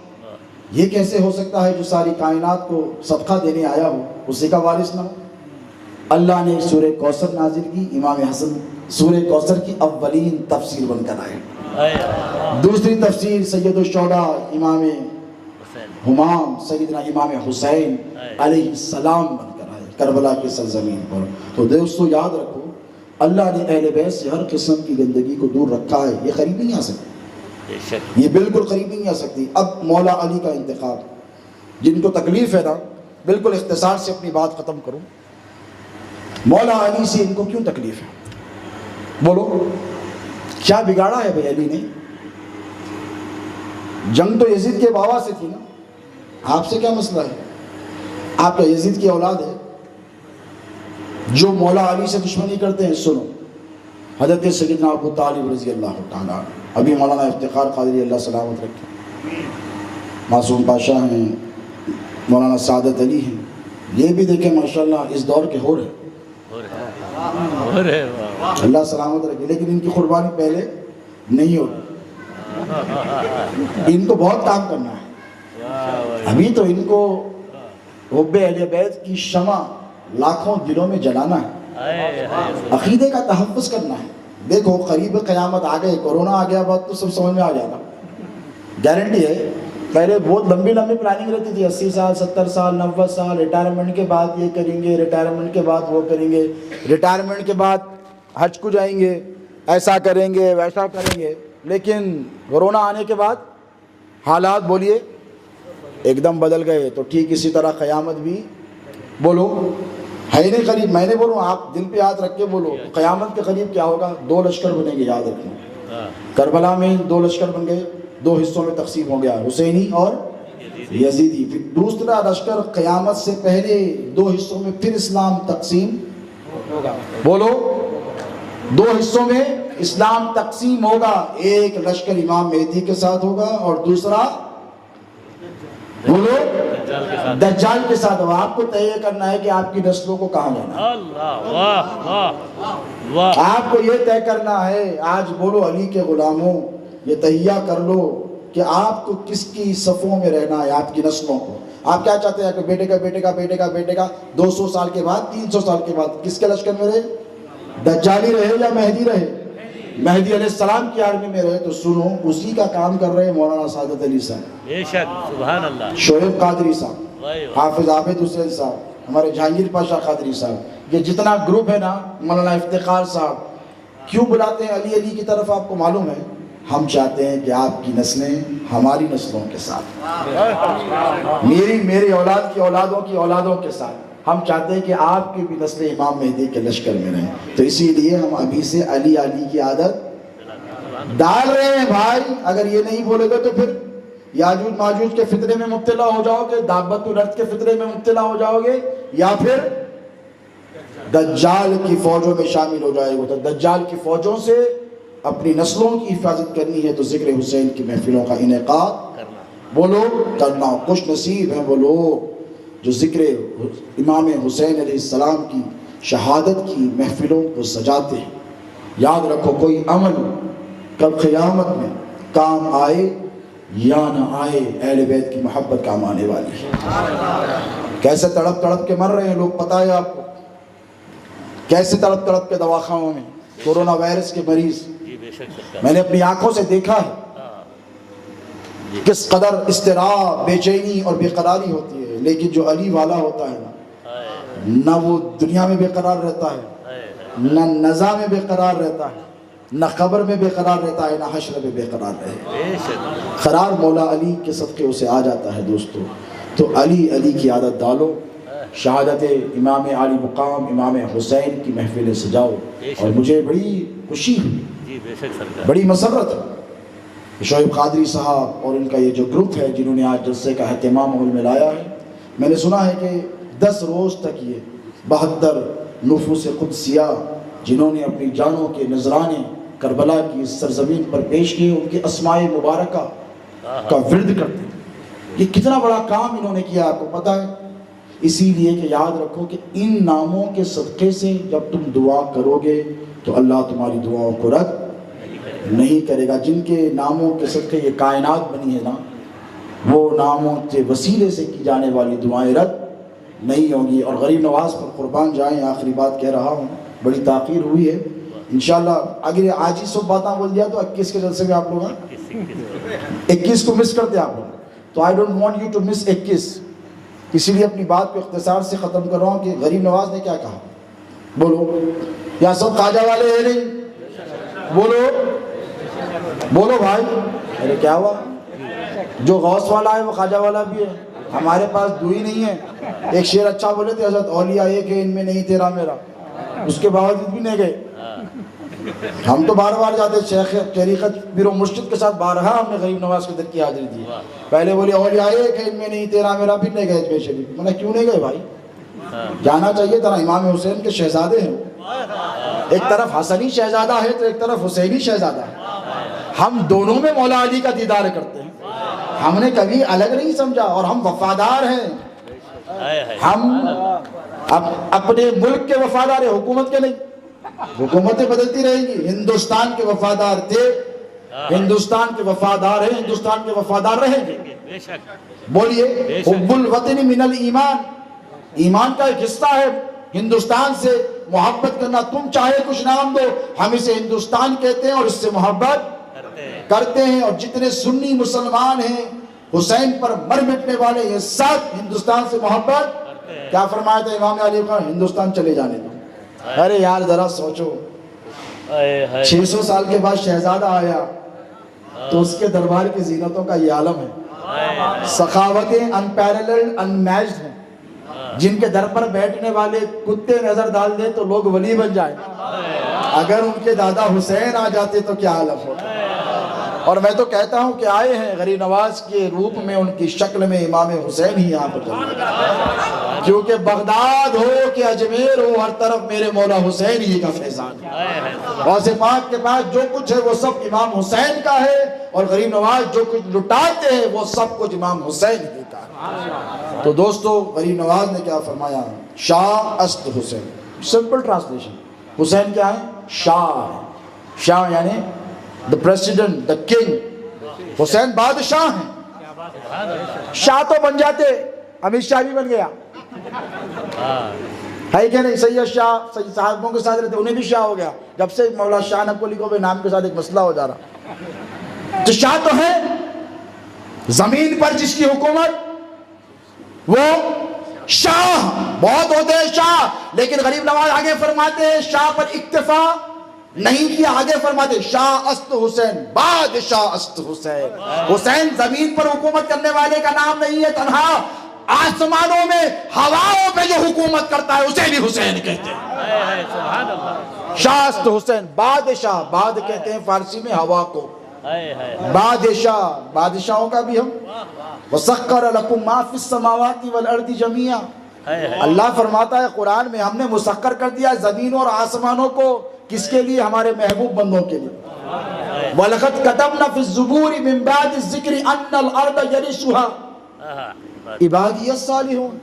یہ کیسے ہو سکتا ہے جو ساری کائنات کو صدقہ دینے آیا ہو اسی کا وارث نہ ہو؟ اللہ نے سورہ کوثر نازل کی، امام حسن سورہ کوثر کی اولین تفسیر بن کر آئے۔ دوسری تفسیر سید الشہداء امام ہمام سیدنا امام حسین علیہ السلام بن کر آئے کربلا کی سرزمین پر۔ تو دوستو یاد رکھو، اللہ نے اہل بیت سے ہر قسم کی گندگی کو دور رکھا ہے، یہ قریب نہیں آ سکتی، یہ بالکل قریب نہیں آ سکتی۔ اب مولا علی کا انتخاب، جن کو تکلیف ہے نا، بالکل اختصار سے اپنی بات ختم کروں، مولا علی سے ان کو کیوں تکلیف ہے؟ بولو کیا بگاڑا ہے بھائی علی نے؟ جنگ تو یزید کے بابا سے تھی نا، آپ سے کیا مسئلہ ہے؟ آپ کا یزید کی اولاد ہے۔ جو مولا علی سے دشمنی کرتے ہیں، سنو، حضرت سیدنا ابو طالب رضی اللہ تعالیٰ، ابھی مولانا افتخار قادری اللہ سلامت رکھے، معصوم پاشا ہیں، مولانا سعادت علی ہیں، یہ بھی دیکھیں ماشاءاللہ اس دور کے ہو رہے، اللہ سلامت رکھے، لیکن ان کی قربانی پہلے نہیں ہوتی، ان کو بہت کام کرنا ہے۔ ابھی تو ان کو حب اہل بیت کی شمع لاکھوں دلوں میں جلانا ہے، عقیدے کا تحفظ کرنا ہے۔ دیکھو قریب قیامت آ گئے، کورونا آ گیا، بات تو سب سمجھ میں آ جانا، گارنٹی ہے۔ پہلے بہت لمبی پلاننگ رہتی تھی، 80 سال 70 سال 90 سال، ریٹائرمنٹ کے بعد یہ کریں گے، ریٹائرمنٹ کے بعد وہ کریں گے، ریٹائرمنٹ کے بعد حج کو جائیں گے، ایسا کریں گے ویسا کریں گے۔ لیکن کورونا آنے کے بعد حالات بولیے ایک دم بدل گئے۔ تو ٹھیک اسی طرح قیامت بھی بولو ہے نہیں قریب، میں نے بولوں آپ دل پہ ہاتھ رکھ کے بولو، قیامت کے قریب کیا ہوگا؟ 2 لشکر بنیں گے، یاد رکھنا۔ کربلا میں 2 لشکر بن گئے، 2 حصوں میں تقسیم ہو گیا، حسینی اور یزیدی۔ پھر دوسرا لشکر قیامت سے پہلے 2 حصوں میں پھر اسلام تقسیم ہوگا، بولو 2 حصوں میں اسلام تقسیم ہوگا۔ ایک لشکر امام مہدی کے ساتھ ہوگا اور دوسرا بولو دجال کے ساتھ ہوگا۔ آپ کو طے کرنا ہے کہ آپ کی نسلوں کو کہاں جانا ہے، آپ کو یہ طے کرنا ہے۔ آج بولو علی کے غلاموں، یہ تہیہ کر لو کہ آپ کو کس کی صفوں میں رہنا ہے، آپ کی نسلوں کو۔ آپ کیا چاہتے ہیں کہ بیٹے کا بیٹے کا بیٹے کا بیٹے کا 200 سال کے بعد 300 سال کے بعد کس کے لشکر میں رہے؟ دجالی رہے یا مہدی رہے؟ مہدی علیہ السلام کی آرمی میں رہے. تو سنو اسی کا کام کر رہے ہیں مولانا سعادت علی صاحب, بے شک, سبحان اللہ, شعیب قادری صاحب, واہ واہ, حافظ عابد حسین صاحب, ہمارے جہانگیر پاشا قادری صاحب, یہ جتنا گروپ ہے نا, مولانا افتخار صاحب, کیوں بلاتے ہیں علی علی کی طرف آپ کو معلوم ہے؟ ہم چاہتے ہیں کہ آپ کی نسلیں ہماری نسلوں کے ساتھ, میری اولاد کی اولادوں کی اولادوں کے ساتھ, ہم چاہتے ہیں کہ آپ کی بھی نسلیں امام مہدی کے لشکر میں رہیں. تو اسی لیے ہم ابھی سے علی علی کی عادت ڈال رہے ہیں بھائی. اگر یہ نہیں بولے گے تو پھر یاجوج ماجوج کے فتنے میں مبتلا ہو جاؤ گے, دابت الارض کے فتنے میں مبتلا ہو جاؤ گے, یا پھر دجال کی فوجوں میں شامل ہو جائے گا. تو دجال کی فوجوں سے اپنی نسلوں کی حفاظت کرنی ہے تو ذکر حسین کی محفلوں کا انعقاد وہ لوگ کرنا. خوش نصیب ہیں وہ لوگ جو ذکر امام حسین علیہ السلام کی شہادت کی محفلوں کو سجاتے ہیں. یاد رکھو کوئی عمل کل قیامت میں کام آئے یا نہ آئے, اہل بیت کی محبت کام آنے والی ہے. کیسے تڑپ تڑپ کے مر رہے ہیں لوگ, پتہ ہے آپ کو, کیسے تڑپ تڑپ کے دواخانوں میں کورونا وائرس کے مریض. میں نے اپنی آنکھوں سے دیکھا ہے کس قدر اضطراب, بے چینی اور بے قراری ہوتی ہے. لیکن جو علی والا ہوتا ہے نہ وہ دنیا میں بے قرار رہتا ہے, نہ نزا میں بے قرار رہتا ہے, نہ قبر میں بے قرار رہتا ہے, نہ حشر میں بے قرار رہے. قرار مولا علی کے صدقے اسے آ جاتا ہے دوستو. تو علی علی کی عادت ڈالو, شہادت امام علی مقام امام حسین کی محفلیں سجاؤ. اور مجھے بڑی خوشی ہوئی, بڑی مسرت ہے شعیب قادری صاحب اور ان کا یہ جو گروپ ہے جنہوں نے آج جلسے کا اہتمام عمل میں لایا ہے. میں نے سنا ہے کہ 10 روز تک یہ 72 نفوس قدسیہ جنہوں نے اپنی جانوں کے نذرانے کربلا کی سرزمین پر پیش کیے, ان کے اسماء مبارکہ کا ورد کرتے ہیں. یہ کتنا بڑا کام انہوں نے کیا آپ کو پتہ ہے. اسی لیے کہ یاد رکھو کہ ان ناموں کے صدقے سے جب تم دعا کرو گے تو اللہ تمہاری دعاؤں کو رد نہیں کرے گا. جن کے ناموں کے صدقے یہ کائنات بنی ہے نا, وہ ناموں کے وسیلے سے کی جانے والی دعائیں رد نہیں ہوں گی. اور غریب نواز پر قربان جائیں, آخری بات کہہ رہا ہوں, بڑی تاخیر ہوئی ہے. انشاءاللہ اگر آج ہی سب باتاں بول دیا تو 21 کے جلسے میں آپ لوگ 21 کو مس کرتے آپ لوگ. تو I don't want you to miss 21. اسی لیے اپنی بات کو اختصار سے ختم کر رہا ہوں کہ غریب نواز نے کیا کہا. بولو, یا سب خواجہ والے ہیں نہیں؟ بولو بھائی. ارے کیا ہوا, جو غوث والا ہے وہ خواجہ والا بھی ہے. ہمارے پاس دوئی نہیں ہے. ایک شعر اچھا بولے تھے, حضرت اولیاء ایک ہے ان میں نہیں تیرا میرا, اس کے باوجود بھی نہیں گئے. ہم تو بار بار جاتے, شیخ طریقت پیر و مرشد کے ساتھ بارہا ہم نے غریب نواز کے در کی حاضری دی. پہلے بولے اولیاء ایک ہے ان میں نہیں تیرا میرا, پھر نہیں گئے اجمیر شریف. میں نے کیوں نہیں گئے بھائی, جانا چاہیے تھا. امام حسین کے شہزادے ہیں, ایک طرف حسنی شہزادہ ہے تو ایک طرف حسینی شہزادہ ہے. ہم دونوں میں مولا علی کا دیدار کرتے ہیں. ہم نے کبھی الگ نہیں سمجھا, اور ہم وفادار ہیں. ہم اپنے ملک کے وفادار ہیں, حکومت کے نہیں. حکومتیں بدلتی رہیں گی, ہندوستان کے وفادار تھے, ہندوستان کے وفادار ہیں, ہندوستان کے وفادار رہیں گے. بولیے, حب الوطن من الایمان, ایمان کا ایک حصہ ہے ہندوستان سے محبت کرنا. تم چاہے کچھ نام دو, ہم اسے ہندوستان کہتے ہیں اور اس سے محبت کرتے ہیں. اور جتنے سنی مسلمان ہیں حسین پر مر مٹنے والے, یہ سب ہندوستان سے محبت. کیا فرمایا تھا امام علی کا, ہندوستان چلے جانے دو. ارے یار ذرا سوچو, 600 سال کے بعد شہزادہ آیا تو اس کے دربار کی زینتوں کا یہ عالم ہے. سخاوتیں انپیرللڈ انمیچڈ ہیں. جن کے در پر بیٹھنے والے کتے نظر ڈال دے تو لوگ ولی بن جائیں. اگر ان کے دادا حسین آ جاتے تو کیا عالم ہوتا. اور میں تو کہتا ہوں کہ آئے ہیں غریب نواز کے روپ میں, ان کی شکل میں امام حسین ہی یہاں پر چلے گا. کیونکہ بغداد ہو کہ اجمیر ہو, ہر طرف میرے مولا حسین ہی کا فیضان ہے. غوث پاک کے پاس جو کچھ ہے وہ سب امام حسین کا ہے, اور غریب نواز جو کچھ لٹاتے ہیں وہ سب کچھ امام حسین ہی کا ہے. تو دوستو, غریب نواز نے کیا فرمایا, شاہ است حسین. سمپل ٹرانسلیشن, حسین کیا ہے, شاہ. شاہ یعنی the president, the king. حسین بادشاہ ہیں. شاہ تو بن جاتے امت شاہ بھی بن گیا ہے کہ نہیں؟ سید شاہ سید صاحبوں کے ساتھ رہتے انہیں بھی شاہ ہو گیا. جب سے مولا شاہ نب کو لکھو بھائی نام کے ساتھ ایک مسئلہ ہو جا رہا. تو شاہ تو ہے زمین پر جس کی حکومت وہ شاہ. بہت ہوتے ہیں شاہ, لیکن غریب نواز آگے فرماتے ہیں شاہ پر اکتفا نہیں کیا, آگے فرماتے شاہ است حسین بادشاہ است حسین. حسین زمین پر حکومت کرنے والے کا نام نہیں ہے, تنہا آسمانوں میں ہواؤں پہ جو حکومت کرتا ہے اسے بھی حسین کہتے ہیں. شاہ است حسین بادشاہ, باد کہتے ہیں فارسی میں ہوا کو, بادشاہ بادشاہوں کا بھی ہم. وَسَخَّرَ لَكُم مَّا فِي السَّمَاوَاتِ وَالْأَرْضِ جَمِيعًا. اللہ فرماتا ہے قرآن میں ہم نے مسخر کر دیا زمینوں اور آسمانوں کو, کس کے لیے؟ ہمارے محبوب بندوں کے لیے. وَلَقَدْ كَتَبْنَا فِي الزُّبُورِ مِن بَعْدِ الذِّكْرِ أَنَّ الْأَرْضَ يَرِثُهَا عِبَادِيَ الصَّالِحُونَ.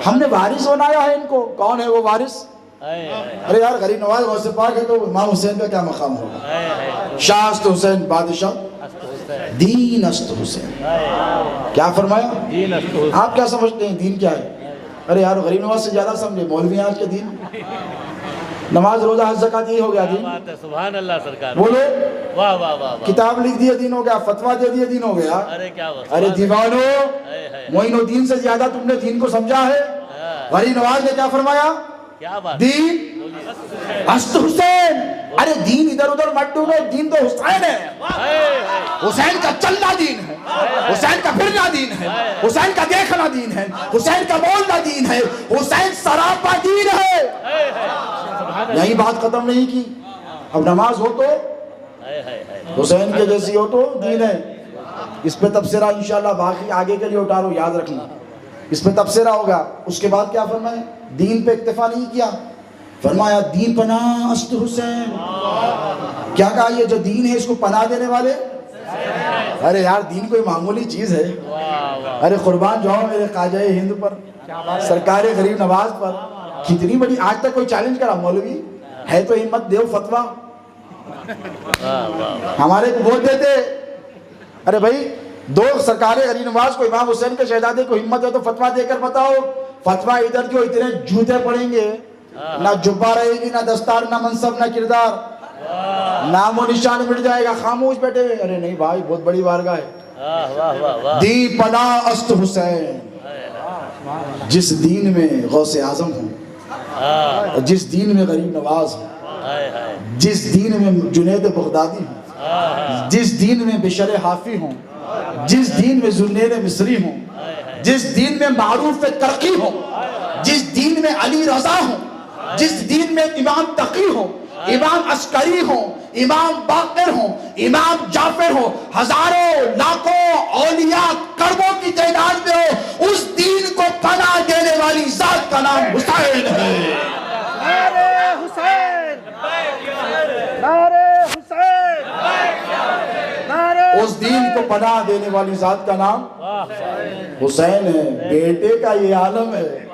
ہم نے وارث بنایا ہے ان کو. کون ہے وہ وارث؟ ارے یار غریب نواز غوث پاک ہے تو امام حسین کا کیا مقام ہوگا؟ شاہ است حسین بادشاہ دین است حسین. کیا فرمایا؟ دین است حسین. آپ کیا سمجھتے ہیں دین کیا ہے؟ ارے یار غریب نواز سے زیادہ سمجھے مولوی آج کے دین. نماز روزہ حج زکات یہ ہو گیا دین. سبحان اللہ سرکار. بولو واہ واہ واہ. کتاب لکھ دیا دین ہو گیا, فتویٰ دے دیا دین ہو گیا. ارے دیوانو, معین الدین سے زیادہ تم نے دین کو سمجھا ہے. غریب نواز نے کیا فرمایا؟ دین است حسین. ارے دین ادھر ادھر مت ڈھونڈو, دین تو حسین ہے. حسین کا چلنا دین ہے, حسین کا پھرنا دین ہے, حسین کا دیکھنا دین ہے, حسین کا بولنا دین ہے, حسین سراپا دین ہے. یہی بات ختم نہیں کی. اب نماز ہو تو حسین کے جیسی ہو تو دین ہے. اس پہ تبصرہ انشاءاللہ باقی آگے کے لیے اٹھارو, یاد رکھنا اس پہ تبصرہ ہوگا. اس کے بعد کیا فرمائے؟ دین پہ اکتفا نہیں کیا, فرمایا دین پناہ است حسین. کیا کہا؟ یہ جو دین ہے اس کو پناہ دینے والے. ارے یار دین کوئی معمولی چیز ہے. ارے قربان جاؤ میرے خواجہ ہند پر, سرکار غریب نواز پر. کتنی بڑی, آج تک کوئی چیلنج کرا مولوی ہے تو ہمت دیو فتویٰ. ہمارے کو ووٹ دیتے. ارے بھائی دو سرکار غریب نواز کو, امام حسین کے شہزادے کو ہمت ہے تو فتویٰ دے کر بتاؤ. فتویٰ ادھر جو اتنے جوتے پڑیں گے, نہ جبہ رہے گی, نہ دستار, نہ منصب, نہ کردار, نام و نشان مٹ جائے گا, خاموش بیٹھے ہوئے. ارے نہیں بھائی بہت بڑی بارگاہ ہے. دی پناہ است حسین. جس دین میں غوث اعظم ہوں, جس دین میں غریب نواز ہوں, جس دین میں جنید بغدادی ہوں, جس دین میں بشر حافی ہوں, جس دین میں ذوالنین مصری ہوں, جس دین میں معروف کرقی ہوں, جس دین میں علی رضا ہوں, جس دین میں امام تقی ہوں, امام عسکری ہوں, امام باقر ہوں, امام جعفر ہوں, ہزاروں لاکھوں اولیاء کروڑوں کی تعداد میں ہو, اس دین کو پناہ دینے والی ذات کا نام حسین ہے. نعرہ حسین, نعرہ حسین, اس دین کو پناہ دینے والی ذات کا نام حسین ہے. بیٹے کا یہ عالم ہے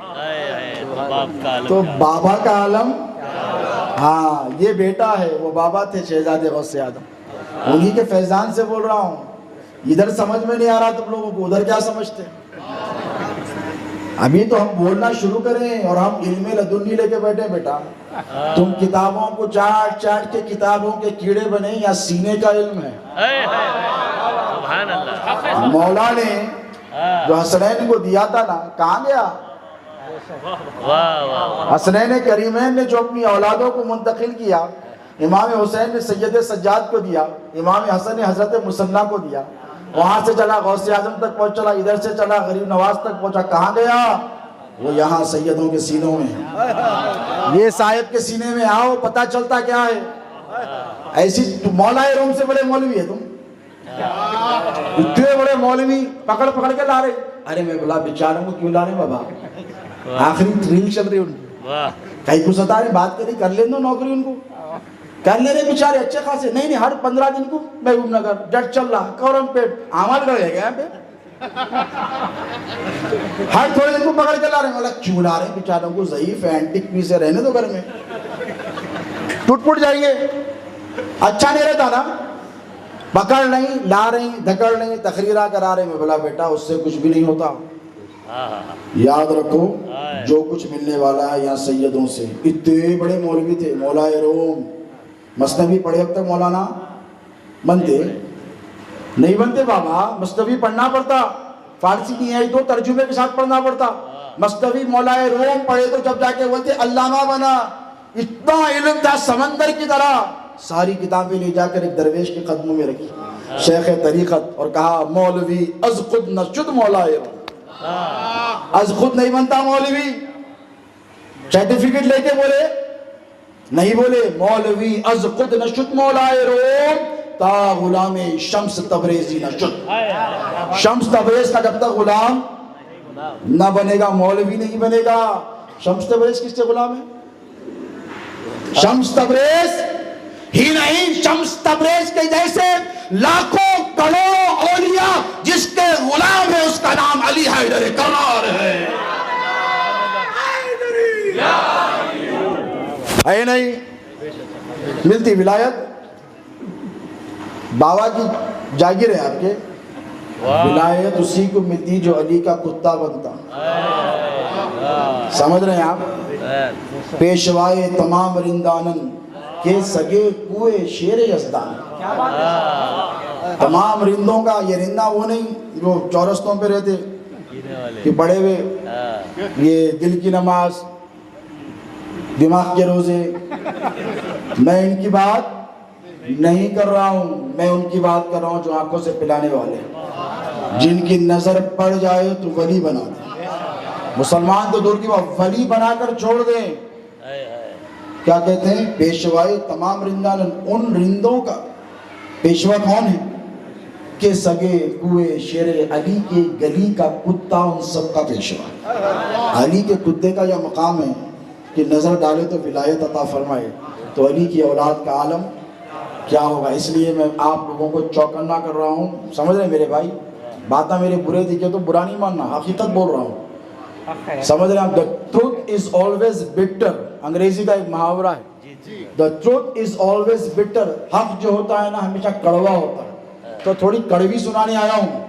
تو بابا کا عالم. ہاں یہ بیٹا ہے, وہ بابا تھے شہزادے غوث اعظم. انہی کے فیضان سے بول رہا ہوں. ادھر سمجھ میں نہیں آ رہا تم لوگوں کو, ادھر کیا سمجھتے ہیں؟ ابھی تو ہم بولنا شروع کریں اور ہم علم لدنی لے کے بیٹھے. بیٹا تم کتابوں کو چاٹ چاٹ کے کتابوں کے کیڑے بنے, یا سینے کا علم ہے؟ مولا نے جو حسنین کو دیا تھا نا, کہاں گیا؟ حسنین کریمین نے جو اپنی اولادوں کو منتقل کیا, امام حسین نے سید سجاد کو دیا, امام حسن نے حضرت مسنہ کو دیا, وہاں سے چلا غوث اعظم تک پہنچ, چلا ادھر سے چلا غریب نواز تک پہنچا. کہاں گیا؟ وہ یہاں سیدوں کے سینوں میں. یہ صاحب کے سینے میں آؤ, پتہ چلتا کیا ہے. ایسی مولا روم سے بڑے مولوی ہے تم, اتنے بڑے مولوی پکڑ پکڑ کے لا رہے. ارے میں بلا بیچاروں کو کیوں لا رہے بابا, آخری ریل چل رہی ان کی, کہیں کو ستا رہے, بات کری کر لیں دو نوکری ان کو, کر لے رہے بیچارے اچھے خاصے. نہیں ہر 15 دن کو محبوب نگر جٹ چل رہا, کورم پیٹ, عمل کر گیا یہاں پہ, ہر تھوڑے دن کو پکڑ کے لا رہے ہیں. بولا کیوں لا رہے ہیں بیچاروں کو, ضعیف ہے, اینٹک پیس ہے, رہنے دو گھر میں, ٹوٹ پھوٹ جائیں گے. اچھا نہیں رہتا نا, پکڑ نہیں, لا رہی, دھکڑ نہیں, تقریرہ کرا رہے. میں بولا بیٹا اس سے کچھ بھی نہیں ہوتا, یاد رکھو جو کچھ ملنے والا ہے یہاں سیدوں سے. اتنے بڑے مولوی تھے, مولائے روم. مثنوی پڑھے اب تک مولانا بنتے نہیں بنتے بابا. مثنوی پڑھنا پڑتا, فارسی نہیں آئی تو ترجمے کے ساتھ پڑھنا پڑتا. مثنوی مولائے روم پڑھے تو جب جا کے بولتے علامہ بنا. اتنا علم تھا سمندر کی طرح. ساری کتابیں لے جا کر ایک درویش کے قدموں میں رکھی, شیخ طریقت, اور کہا مولوی از خود نشد مولائے روم. از خود نہیں بنتا مولوی. سرٹیفکیٹ لے کے بولے نہیں, بولے مولوی از خود نشد مولائے روم تا غلام شمس تبریزی نشد. شمس تبریز کا جب تک غلام نہ بنے گا مولوی نہیں بنے گا. شمس تبریز کس سے غلام ہے؟ شمس تبریز ہی نہیں, شمس تبریز کے جیسے لاکھوں کروڑوں اولیاء جس کے غلام ہے اس کا نام علی حیدر کرار ہے. ہے نہیں ملتی ولایت. بابا کی جاگیر ہے آپ کے, ولایت اسی کو ملتی جو علی کا کتا بنتا. سمجھ رہے ہیں آپ؟ پیشوائے تمام رندانن کے سگے کوئے شیر یزدان. تمام رندوں کا یہ رندہ وہ نہیں جو چورستوں پہ رہتے کہ بڑے ہوئے, یہ دل کی نماز دماغ کے روزے. میں ان کی بات نہیں کر رہا ہوں, میں ان کی بات کر رہا ہوں جو آنکھوں سے پلانے والے, جن کی نظر پڑ جائے تو ولی بنا دیں. مسلمان تو دور کی بات, ولی بنا کر چھوڑ دیں. کیا کہتے ہیں؟ پیشوائے تمام رندان. ان رندوں کا پیشوا کون ہے کہ سگے کوئے شیر علی کے گلی کا کتا ان سب کا پیشوا. علی کے کتے کا یہ مقام ہے کہ نظر ڈالے تو ولایت عطا فرمائے. تو علی کی اولاد کا عالم کیا ہوگا. اس لیے میں آپ لوگوں کو چوکنا کر رہا ہوں. سمجھ رہے میرے بھائی, باتیں میرے برے دکھے تو برا نہیں ماننا, حقیقت بول رہا ہوں. سمجھ رہے ہیں آپ؟ The truth is always bitter. انگریزی کا ایک محاورہ ہے, The truth is always bitter. حق جو ہوتا ہے نا ہمیشہ کڑوا ہوتا ہے. تو تھوڑی کڑوی سنانے آیا ہوں.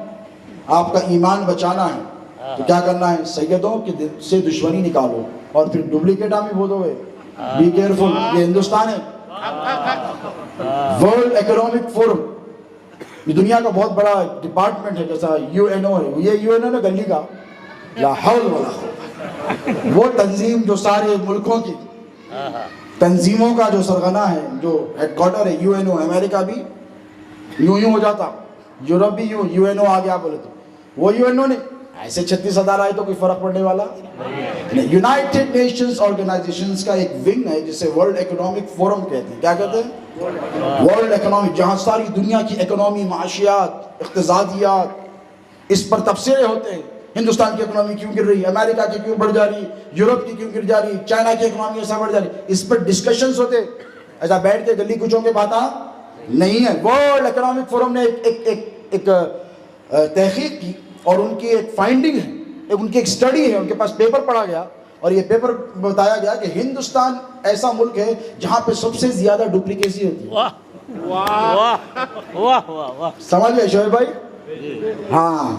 آپ کا ایمان بچانا ہے تو کیا کرنا ہے؟ سیدوں کے سے دشمنی نکالو اور پھر ڈپلیکیٹ آپ بھی بولو گے. Be careful. یہ ہندوستان ہے, ورلڈ اکنامک فورم, یہ دنیا کا بہت بڑا ڈپارٹمنٹ ہے, جیسا UNO ہے. یہ UNO نا گلی کا, لا حول ولا قوت. وہ تنظیم جو سارے ملکوں کی تنظیموں کا جو سرغنہ ہے, جو ہیڈ کوارٹر ہے UNO. امریکہ بھی یوں ہو جاتا, یورپ بھی یوں UNO آ گیا بولے تو. وہ UNO نے ایسے 36,000 آئے تو کوئی فرق پڑنے والا نہیں. یونائٹڈ نیشنز آرگنائزیشنز کا ایک ونگ ہے جسے ورلڈ اکنامک فورم کہتے ہیں. کیا کہتے ہیں؟ ورلڈ اکنامک, جہاں ساری دنیا کی اکنامی, معاشیات, اقتصادیات, اس پر تبصرے ہوتے ہیں. ہندوستان کی اکنامی کیوں گر رہی ہے, امریکہ کی کیوں بڑھ جا رہی ہے, یورپ کی کیوں گر جا رہی ہے, چائنا کی اکنامی ایسا بڑھ جا رہی ہے. اس پر ڈسکشنز ہوتے, ایسا بیٹھ کے گلی کچھوں کے باتاں نہیں ہے. ورلڈ اکنامک فورم نے ایک تحقیق کی اور ان کی ایک فائنڈنگ ہے, ان کی ایک سٹڈی ہے, ان کے پاس پیپر پڑھا گیا اور یہ پیپر بتایا گیا کہ ہندوستان ایسا ملک ہے جہاں پہ سب سے زیادہ ڈپلیکیسی ہوتی ہے. سمجھ گئے شعیب بھائی؟ ہاں,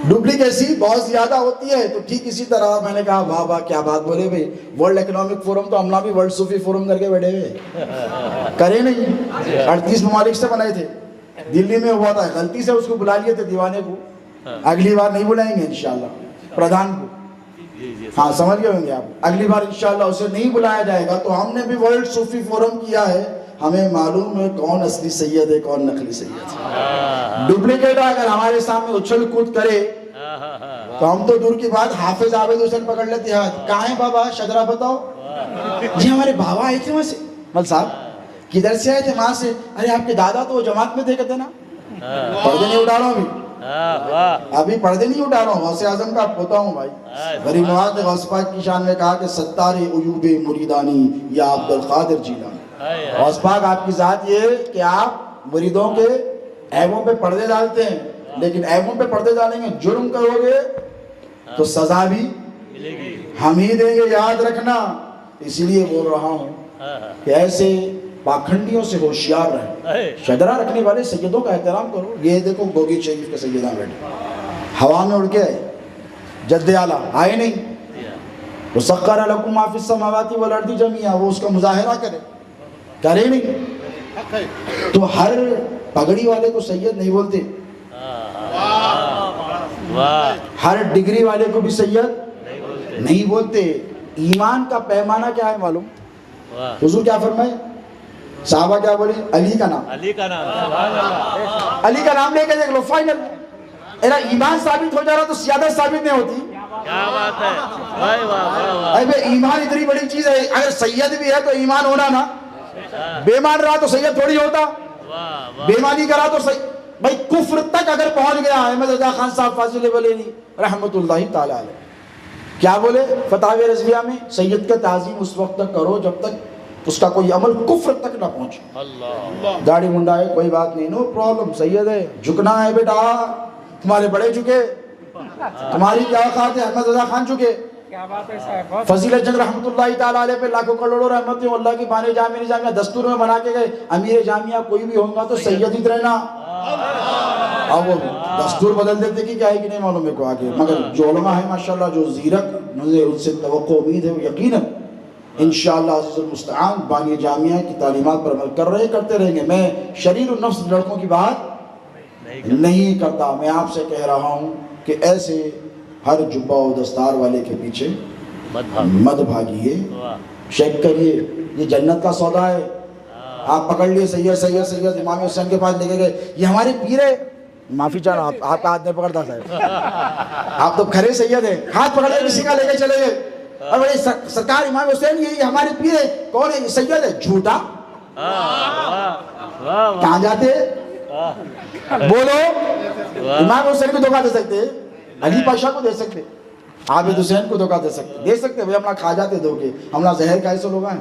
ڈپلیکیسی بہت زیادہ ہوتی ہے. تو ٹھیک اسی طرح میں نے کہا واہ واہ کیا بات بولے بھائی, ورلڈ اکنامک فورم تو ہم نے بھی ورلڈ صوفی فورم کر کے بیٹھے ہوئے کرے نہیں. 38 ممالک سے بنائے تھے, دلی میں ہوا تھا, غلطی سے اس کو بلا لیے تھے دیوانے کو. اگلی بار نہیں بلائیں گے انشاءاللہ پردھان کو. ہاں سمجھ گئے ہوں گے آپ, اگلی بار انشاءاللہ اسے نہیں بلایا جائے گا. تو ہم نے بھی ورلڈ صوفی فورم کیا ہے. ہمیں معلوم ہے کون اصلی سید ہے کون نقلی سید ہے. ڈپلیکیٹ اگر ہمارے سامنے اچھل کود کرے تو ہم تو دور کی بات حافظ عابد حسین پکڑ لیتے ہیں. کہاں ہیں بابا شجرا بتاؤ. جی ہمارے بابا آئے تھے وہاں سے. مل صاحب کدھر سے آئے تھے؟ وہاں سے. ارے آپ کے دادا تو وہ جماعت میں تھے کہتے نا. پردے نہیں اٹھا رہا ہوں ابھی پردے نہیں اٹھا رہا ہوں. غوث اعظم کا پوتا ہوں بھائی. غریب نواز نے غوث پاک کی شان میں کہا کہ ستار عیوب مریدانی یا عبد القادر جیلانی. غوث پاک آپ کی ذات یہ ہے کہ آپ مریدوں کے عیبوں پہ پردے ڈالتے ہیں, لیکن عیبوں پہ پردے ڈالیں گے, جرم کرو گے تو سزا بھی ہم ہی دیں گے, یاد رکھنا. اسی لیے بول رہا ہوں کہ ایسے پاکھنڈیوں سے ہوشیار رہیں. شجرا رکھنے والے سیدوں کا احترام کرو. یہ دیکھو گوگی شریف کے سیدہ بیٹھے ہوا میں اڑ کے آئے, جد اعلیٰ آئے نہیں. وَسَخَّرَ لَكُم مَّا فِي السَّمَاوَاتِ وَالْأَرْضِ جَمِيعًا, وہ اس کا مظاہرہ کرے نہیں. تو ہر پگڑی والے کو سید نہیں بولتے, ہر ڈگری والے کو بھی سید نہیں بولتے. ایمان کا پیمانہ کیا ہے معلوم؟ حضور کیا فرمائے؟ صحابہ کیا بولے؟ علی کا نام, علی کا نام, علی کا نام لے کے دیکھ لو, فائنل. اگر ایمان ثابت ہو جا رہا تو سیادت ثابت نہیں ہوتی. کیا بات ہے, واہ واہ واہ. اے بھئی ایمان اتنی بڑی چیز ہے, اگر سید بھی ہے تو ایمان ہونا نا. بے مان رہا تو سید تھوڑی ہوتا, بے مانی کرا تو سید. بھائی کفر تک اگر پہنچ گیا احمد رضا خان صاحب فاضل بریلوی رحمت اللہ تعالی علیہ, کیا بولے فتاوی رضویہ میں؟ سید کا تعظیم اس وقت تک کرو جب تک اس کا کوئی عمل کفر تک نہ پہنچے. داڑھی منڈا ہے کوئی بات نہیں, نو پرابلم, سید ہے, جھکنا ہے بیٹا, تمہارے بڑے جھکے, تمہاری کیا اوقات ہے, احمد رضا خان جھکے. فضیل جنگ رحمت اللہ تعالیٰ علیہ پہ لاکھوں کروڑوں رحمتیں اللہ کی بان جامعہ دستور میں بنا کے گئے, امیر جامعہ کوئی بھی ہوگا تو سید ہی رہنا. اب وہ دستور بدل دیتے کہ کیا ہے کہ نہیں معلوم میرے کو آگے, مگر جو علماء ہیں ماشاءاللہ جو زیرک, مجھے ان سے توقع امید ہے وہ یقیناً انشاءاللہ عزیز المستعان بانی جامعہ کی تعلیمات پر عمل کرتے رہیں گے. میں شریر النفس لڑکوں کی بات نہیں کرتا, میں آپ سے کہہ رہا ہوں کہ ایسے ہر جبہ و دستار والے کے پیچھے مت بھاگیے, چیک کریے, یہ جنت کا سودا ہے. آپ پکڑ لیے سید سید سید, امام حسین کے پاس لے کے گئے, یہ ہمارے پیر ہے, معافی چاہنا آپ کا ہاتھ نہیں پکڑتا صاحب, آپ تو کھرے سید ہیں, ہاتھ پکڑ کے کسی کا لے کے چلے گئے. اور بڑے سرکار امام حسین یہ ہمارے پیر ہے, کون ہے یہ سید ہے, جھوٹا. کہاں جاتے بولو, امام حسین کو دھوکہ دے سکتے, علی پاشا کو دے سکتے, عابد حسین کو دھوکہ دے سکتے بھئی ہم نہ کھا جاتے دھوکے, ہم نہ زہر کا ایسے لوگ ہیں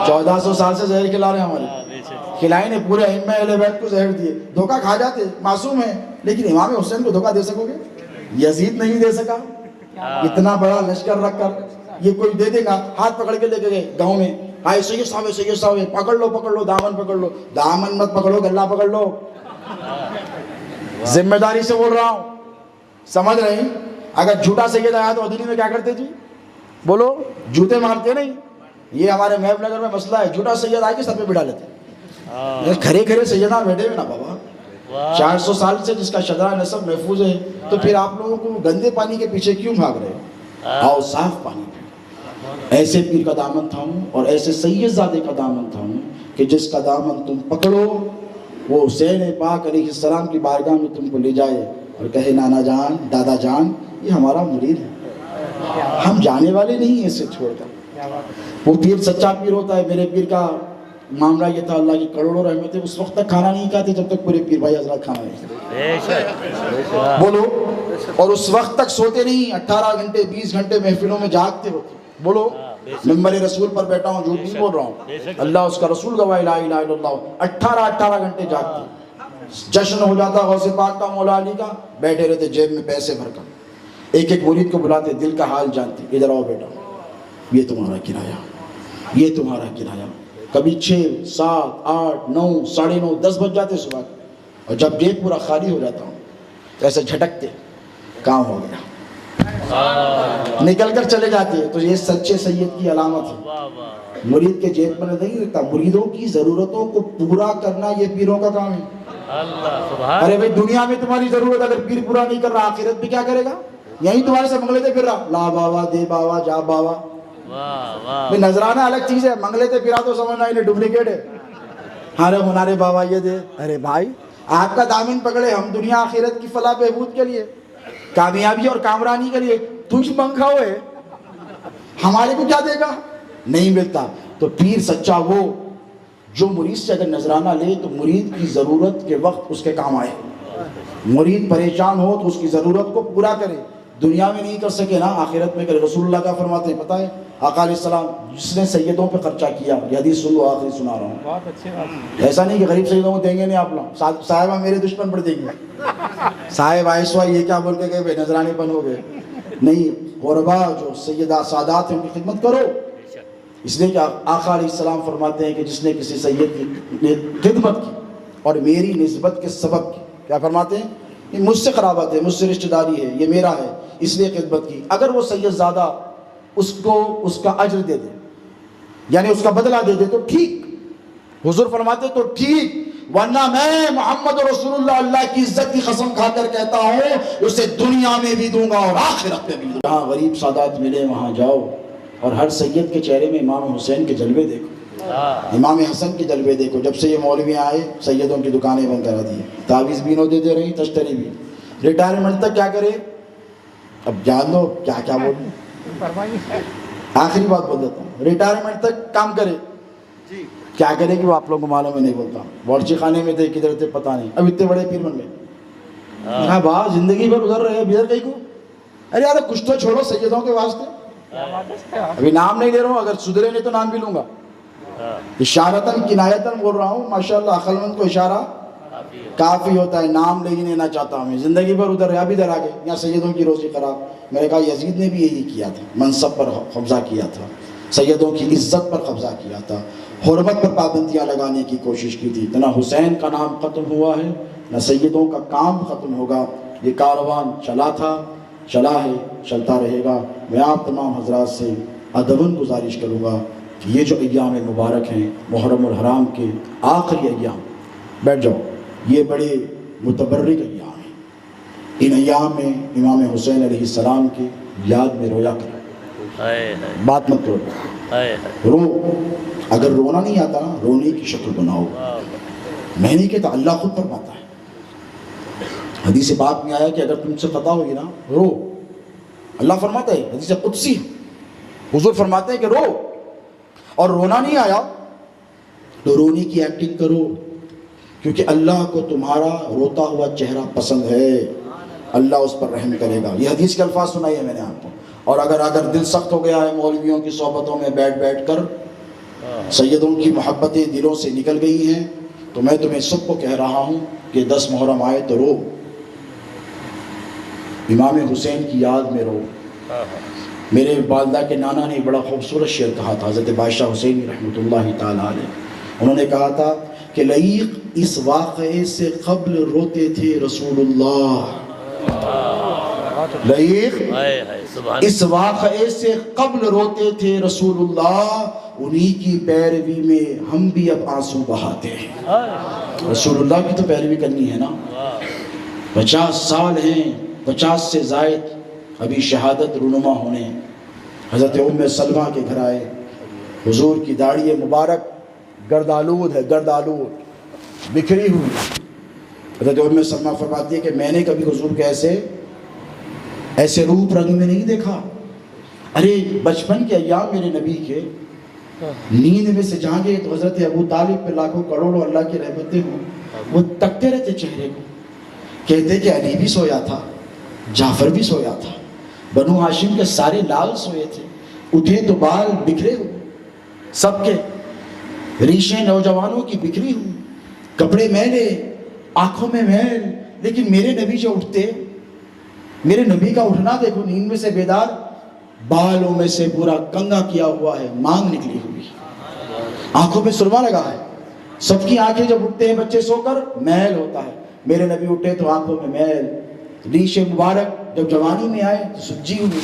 1400 سال سے زہر کھلا رہے ہیں ہمارے, کھلائے نے پورے ائمہ اہل بیت کو زہر دیے, دھوکہ کھا جاتے, معصوم ہیں. لیکن امام حسین کو دھوکہ دے سکو گے؟ یزید نہیں دے سکا, اتنا بڑا لشکر رکھ کر یہ کوئی دے دے گا. ہاتھ پکڑ کے لے کے گئے گاؤں میں, آئے سید صاحب پکڑ لو دامن پکڑ لو, دامن مت پکڑو, گلہ پکڑ لو. ذمہ داری سے بول رہا ہوں, سمجھ رہے ہیں؟ اگر جھوٹا سید آیا تو دلی میں کیا کرتے جی, بولو, جوتے مارتے نہیں. یہ ہمارے محب نگر میں مسئلہ ہے, جھوٹا سید آئے کے سر پہ بٹھا لیتے. کھرے کھرے سیدان بیٹھے ہوئے نا بابا, 400 سال سے جس کا شجرہ نسب محفوظ ہے, تو پھر آپ لوگوں کو گندے پانی کے پیچھے کیوں بھاگ رہے ہیں؟ آؤ صاف پانی پہ. ایسے پیر کا دامن تھاؤں اور ایسے سید زادے کا دامن تھاؤں کہ جس کا دامن تم پکڑو وہ حسین پاک علیہ السلام کی بارگاہ میں تم کو لے جائے اور کہے نانا جان, دادا جان, یہ ہمارا مرید ہے, ہم جانے والے نہیں ہیں اسے چھوڑ کر. وہ پیر سچا پیر ہوتا ہے. میرے پیر کا معاملہ یہ تھا, اللہ کی کروڑوں رحمتیں, اس وقت تک کھانا نہیں کھاتے جب تک پورے پیر بھائی حضرات کھانا نہیں کھاتے. بولو, اور اس وقت تک سوتے نہیں, 18 گھنٹے 20 گھنٹے محفلوں میں جاگتے ہوتے. بولو, منبر رسول پر بیٹھا ہوں, جھوٹ نہیں بول رہا ہوں, اللہ اس کا رسول گواہ لا الہ الا اللہ, 18 گھنٹے جاگتے. جشن ہو جاتا غوث پاک کا, مولا علی کا, بیٹھے رہتے جیب میں پیسے بھر کر, ایک ایک مرید کو بلاتے, دل کا حال جانتے, ادھر آؤ بیٹا, یہ تمہارا کرایہ, یہ تمہارا کرایہ. کبھی 6 7 8 9 9:30 10 بج جاتے صبح, اور جب جیب پورا خالی ہو جاتا ہوں تو ایسے جھٹکتے, کام ہو گیا, نکل کر چلے جاتے. تو یہ سچے سید کی علامت ہے. مرید کے جیب میں نہیں رکھتا, مریدوں کی ضرورتوں کو پورا کرنا یہ پیروں کا کام ہے. ارے بھائی دنیا میں تمہاری ضرورت اگر پیر پورا نہیں کر رہا, آخرت بھی کیا کرے گا؟ یہیں تمہارے سے منگلے تھے پھر رہا, لا باوا دے باوا جا باوا. نذرانہ الگ چیز ہے, منگلے تھے پھرا تو سمجھنا انہیں ڈپلیکیٹ ہے. ہارے ہنارے باوا یہ دے, ارے بھائی آپ کا دامن پکڑے, ہم دنیا آخرت کی فلاح بہبود کے لیے, کامیابی اور کامرانی کے لیے, تجھ منگا ہوئے, ہمارے کو کیا دے گا؟ نہیں ملتا. تو پیر سچا وہ جو مرید سے اگر نذرانہ لے تو مرید کی ضرورت کے وقت اس کے کام آئے. مرید پریشان ہو تو اس کی ضرورت کو پورا کرے. دنیا میں نہیں کر سکے نا, آخرت میں کرے. رسول اللہ کا فرماتے ہیں, پتہ ہے آقا علیہ السلام, جس نے سیدوں پہ خرچہ کیا, یہ حدیث سن لو, آخری سنا رہا ہوں, بہت اچھی بات. ایسا نہیں کہ غریب سیدوں کو دیں گے نہیں آپ لوگ, صاحبہ میرے دشمن پر دیں گے, صاحب عائشہ یہ کیا بول کے گئے بے نذرانے پن ہو گئے. نہیں, غربا جو سیدہ سادات ہیں ان کی خدمت کرو, اس لیے کہ آقا علیہ السلام فرماتے ہیں کہ جس نے کسی سید کی خدمت کی اور میری نسبت کے سبب کی, کیا فرماتے ہیں, یہ مجھ سے قرابت ہے, مجھ سے رشتہ داری ہے, یہ میرا ہے, اس لیے خدمت کی. اگر وہ سید زادہ اس کو اس کا اجر دے دے, یعنی اس کا بدلہ دے دے تو ٹھیک, حضور فرماتے تو ٹھیک, ورنہ میں محمد رسول اللہ اللہ کی عزت کی قسم کھا کر کہتا ہوں اسے دنیا میں بھی دوں گا اور آخرت میں بھی دوں گا. جہاں غریب سادات ملے وہاں جاؤ اور ہر سید کے چہرے میں امام حسین کے جلوے دیکھو, امام حسن کے جلوے دیکھو. جب سے یہ مولوی آئے سیدوں کی دکانیں بند کرا دی, تعویذ بھی نو دے رہی, تشتری بھی. ریٹائرمنٹ تک کیا کرے, اب جان لو کیا کیا بولوں, آخری بات بول دیتا ہوں, ریٹائرمنٹ تک کام کرے, کیا کرے کہ وہ آپ لوگوں کو معلوم ہے, نہیں بولتا. بورچی خانے میں تھے, کدھر تھے پتہ نہیں, اب اتنے بڑے پیر بن گئے. ہاں با زندگی بھر ادھر رہے ادھر کہیں کو. ارے یار کچھ تو چھوڑو سیدوں کے واسطے. ابھی نام نہیں لے رہا ہوں, اگر سدھرے نہیں تو نام بھی لوں گا. اشارتاً کنایتاً بول رہا ہوں, ماشاءاللہ عقل مند کو اشارہ کافی ہوتا ہے. نام نہیں لینا چاہتا ہوں, زندگی بھر ادھر اب ادھر آگے یہاں سیدوں کی روزی خراب. میں نے کہا یزید نے بھی یہی کیا تھا, منصب پر قبضہ کیا تھا, سیدوں کی عزت پر قبضہ کیا تھا, حرمت پر پابندیاں لگانے کی کوشش کی تھی. نہ حسین کا نام ختم ہوا ہے, نہ سیدوں کا کام ختم ہوگا. یہ کاروان چلا تھا, چلا ہے, چلتا رہے گا. میں آپ تمام حضرات سے ادباً گزارش کروں گا کہ یہ جو ایام مبارک ہیں, محرم الحرام کے آخری ایام, بیٹھ جاؤ, یہ بڑے متبرک ایام ہیں. ان ایام میں امام حسین علیہ السلام کی یاد میں رویا کرو, بات مت کرو, رو. اگر رونا نہیں آتا نا, رونے کی شکل بناؤ. میں نہیں کہتا, اللہ خود فرماتا ہے. حدیث پاک میں آیا کہ اگر تم سے خطا ہوگی نا رو. اللہ فرماتا ہے, حدیث قدسی, حضور فرماتے ہیں کہ رو. اور رونا نہیں آیا تو رونے کی ایکٹنگ کرو, کیونکہ اللہ کو تمہارا روتا ہوا چہرہ پسند ہے, اللہ اس پر رحم کرے گا. یہ حدیث کے الفاظ سنائے ہیں میں نے آپ کو. اور اگر دل سخت ہو گیا ہے مولویوں کی صحبتوں میں بیٹھ کر, سیدوں کی محبتیں دلوں سے نکل گئی ہیں, تو میں تمہیں سب کو کہہ رہا ہوں کہ 10 محرم آئے تو رو, امام حسین کی یاد میں رو. میرے والدہ کے نانا نے بڑا خوبصورت شعر کہا تھا, حضرت بادشاہ حسینی رحمۃ اللہ تعالیٰ علیہ. انہوں نے کہا تھا کہ لعیق اس واقعے سے قبل روتے تھے رسول اللہ. لعیق اس واقعے سے قبل روتے تھے رسول اللہ, انہی کی پیروی میں ہم بھی اب آنسو بہاتے ہیں. رسول اللہ کی تو پیروی کرنی ہے نا. 50 سال ہیں, 50 سے زائد ابھی شہادت رونما ہونے. حضرت ام سلمہ کے گھر آئے, حضور کی داڑھی مبارک گردآلود ہے, گردآلود بکھری ہوئی. حضرت ام سلمہ فرماتی ہے کہ میں نے کبھی حضور کے ایسے روپ رنگ میں نہیں دیکھا. ارے بچپن کے ایام میرے نبی کے نیند میں سے جاگے تو حضرت ابو طالب پہ لاکھوں کروڑوں اللہ کی رحمتیں ہوں, وہ تکتے رہتے چہرے کو, کہتے کہ علی بھی سویا تھا, جعفر بھی سویا تھا, بنو ہاشم کے سارے لال سوئے تھے, اٹھے تو بال بکھرے ہوئے, سب کے ریشیں نوجوانوں کی بکھری ہوئی, کپڑے میلے, آنکھوں میں میل. لیکن میرے نبی جو اٹھتے, میرے نبی کا اٹھنا دیکھو, نیند میں سے بیدار, بالوں میں سے پورا کنگا کیا ہوا ہے, مانگ نکلی ہوئی, آنکھوں میں سرما لگا ہے. سب کی آنکھیں جب اٹھتے ہیں بچے سو کر میل ہوتا ہے, میرے نبی اٹھے تو آنکھوں میں میل. ریش مبارک جب جوانی میں آئے تو سجی ہوئی.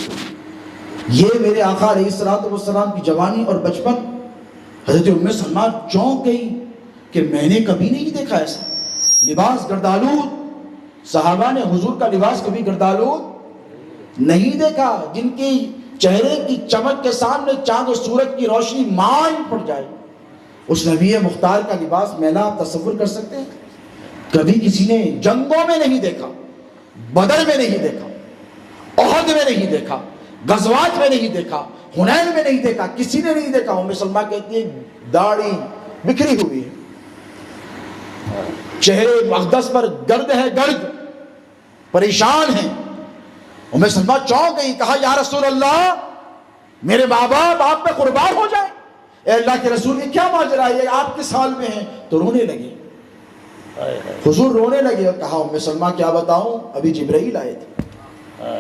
یہ میرے آقا علیہ السلام کی جوانی اور بچپن. حضرت ام سلمہ چونک گئی کہ میں نے کبھی نہیں دیکھا ایسا لباس گردآلود. صحابہ نے حضور کا لباس کبھی گردآلود نہیں دیکھا, جن کی چہرے کی چمک کے سامنے چاند و سورج کی روشنی مان پڑ جائے. اس نبی مختار کا لباس میلا آپ تصور کر سکتے ہیں؟ کبھی کسی نے جنگوں میں نہیں دیکھا, بدر میں نہیں دیکھا, احد میں نہیں دیکھا, غزوات میں نہیں دیکھا, حنین میں نہیں دیکھا, کسی نے نہیں دیکھا. ام سلمہ کہتی ہے داڑھی بکھری ہوئی ہے, چہرے مقدس پر گرد ہے, گرد, پریشان ہیں. ام سلمہ چونک گئی, کہا یا رسول اللہ میرے ماں باپ آپ پہ قربان ہو جائیں. اے اللہ کے رسول یہ کیا ماجرا ہے, آپ کس حال میں ہیں؟ تو رونے لگے, حضور رونے لگے اور کہا ام سلمہ کیا بتاؤں, ابھی جبرائیل آئے تھے.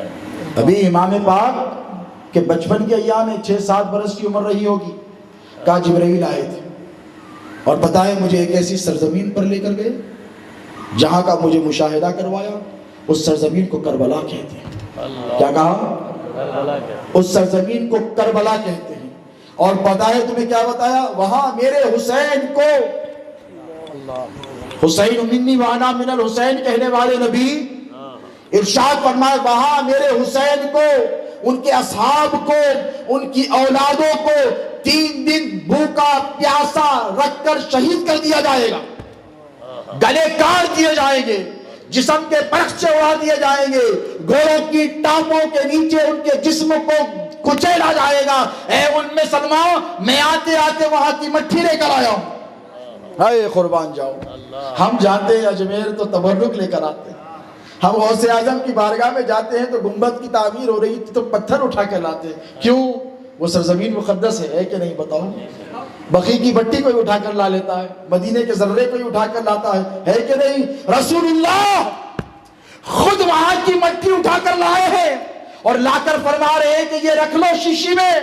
ابھی امام پاک کے بچپن کے ایام میں 6-7 برس کی عمر رہی ہوگی. کہا جبرائیل آئے تھے اور بتائے مجھے ایک ایسی سرزمین پر لے کر گئے جہاں کا مجھے مشاہدہ کروایا. اس سرزمین کو کربلا کہتے ہیں. کیا کہا؟ کربلا کے اس سرزمین کو کربلا کہتے ہیں. اور پتہ ہے تمہیں کیا بتایا؟ وہاں میرے حسین کو، حسین منی وانا من الحسین کہنے والے نبی ارشاد فرمائے وہاں میرے حسین کو، ان کے اصحاب کو، ان کی اولادوں کو 3 دن بھوکا پیاسا رکھ کر شہید کر دیا جائے گا، گلے کاٹ دیے جائیں گے، جسم کے پرخچے اڑا دیے جائیں گے، گھوڑوں کی ٹانگوں کے نیچے ان کے جسم کو کچیلا جائے گا. اے ام سلمہ، میں آتے آتے وہاں کی مٹھی لے کر آیا ہوں. ہائے قربان جاؤ. ہم جاتے ہیں اجمیر تو تبرک لے کر آتے ہیں. ہم غوث اعظم کی بارگاہ میں جاتے ہیں تو گنبد کی تعمیر ہو رہی تھی تو پتھر اٹھا کے لاتے ہیں. کیوں؟ وہ سرزمین مقدس ہے کہ نہیں بتاؤ؟ بقی کی بٹی کوئی اٹھا کر لا لیتا ہے، مدینے کے ذرے کوئی اٹھا کر لاتا ہے کہ نہیں؟ رسول اللہ خود وہاں کی مٹی اٹھا کر لائے ہیں اور لا کر فرما رہے ہیں کہ یہ رکھ لو شیشی میں.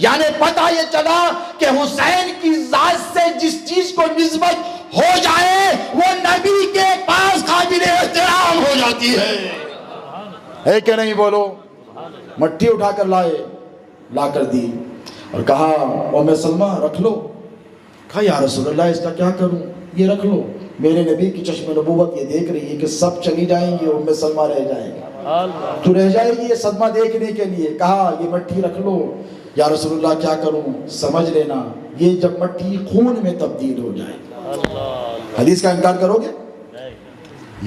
یعنی پتہ یہ چلا کہ حسین کی ذات سے جس چیز کو نسبت ہو جائے وہ نبی کے پاس قابل احترام ہو جاتی ہے کہ نہیں؟ بولو. مٹی اٹھا کر لائے، لا کر دی اور کہا ام سلمہ رکھ لو. کہا یا رسول اللہ اس کا کیا کروں؟ یہ رکھ لو. میرے نبی کی چشم نبوت یہ دیکھ رہی ہے کہ سب چلی جائیں گے، ام سلمہ رہ جائے گی، تو رہ جائے گی یہ صدمہ دیکھنے کے لیے. کہا یہ مٹی رکھ لو. یا رسول اللہ کیا کروں؟ سمجھ لینا یہ جب مٹی خون میں تبدیل ہو جائے، حدیث کا انکار کرو گے؟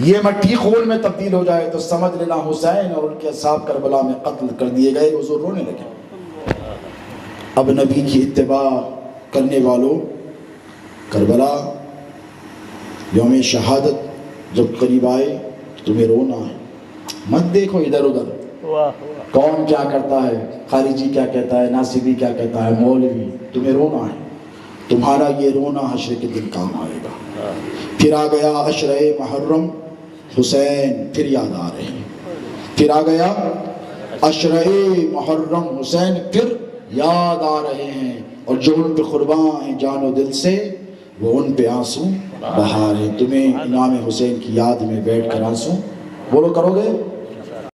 یہ مٹی خون میں تبدیل ہو جائے تو سمجھ لینا حسین اور ان کے اصحاب کربلا میں قتل کر دیے گئے. حضور رونے لگے. اب نبی کی اتباع کرنے والوں، کربلا یوم شہادت جب قریب آئے تمہیں رونا ہے. مت دیکھو ادھر ادھر کون کیا کرتا ہے، خارجی کیا کہتا ہے، ناصبی کیا کہتا ہے، مولوی. تمہیں رونا ہے. تمہارا یہ رونا حشر کے دن کام آئے گا. پھر آ گیا عشرہ محرم، حسین پھر یاد آ رہے ہیں. پھر آ گیا عشرہ محرم، حسین پھر یاد آ رہے ہیں. اور جو ان پہ قربان ہیں جان و دل سے وہ ان پہ آنسو بہا رہے ہیں. تمہیں امام حسین کی یاد میں بیٹھ کر آنسو بولو کرو گے؟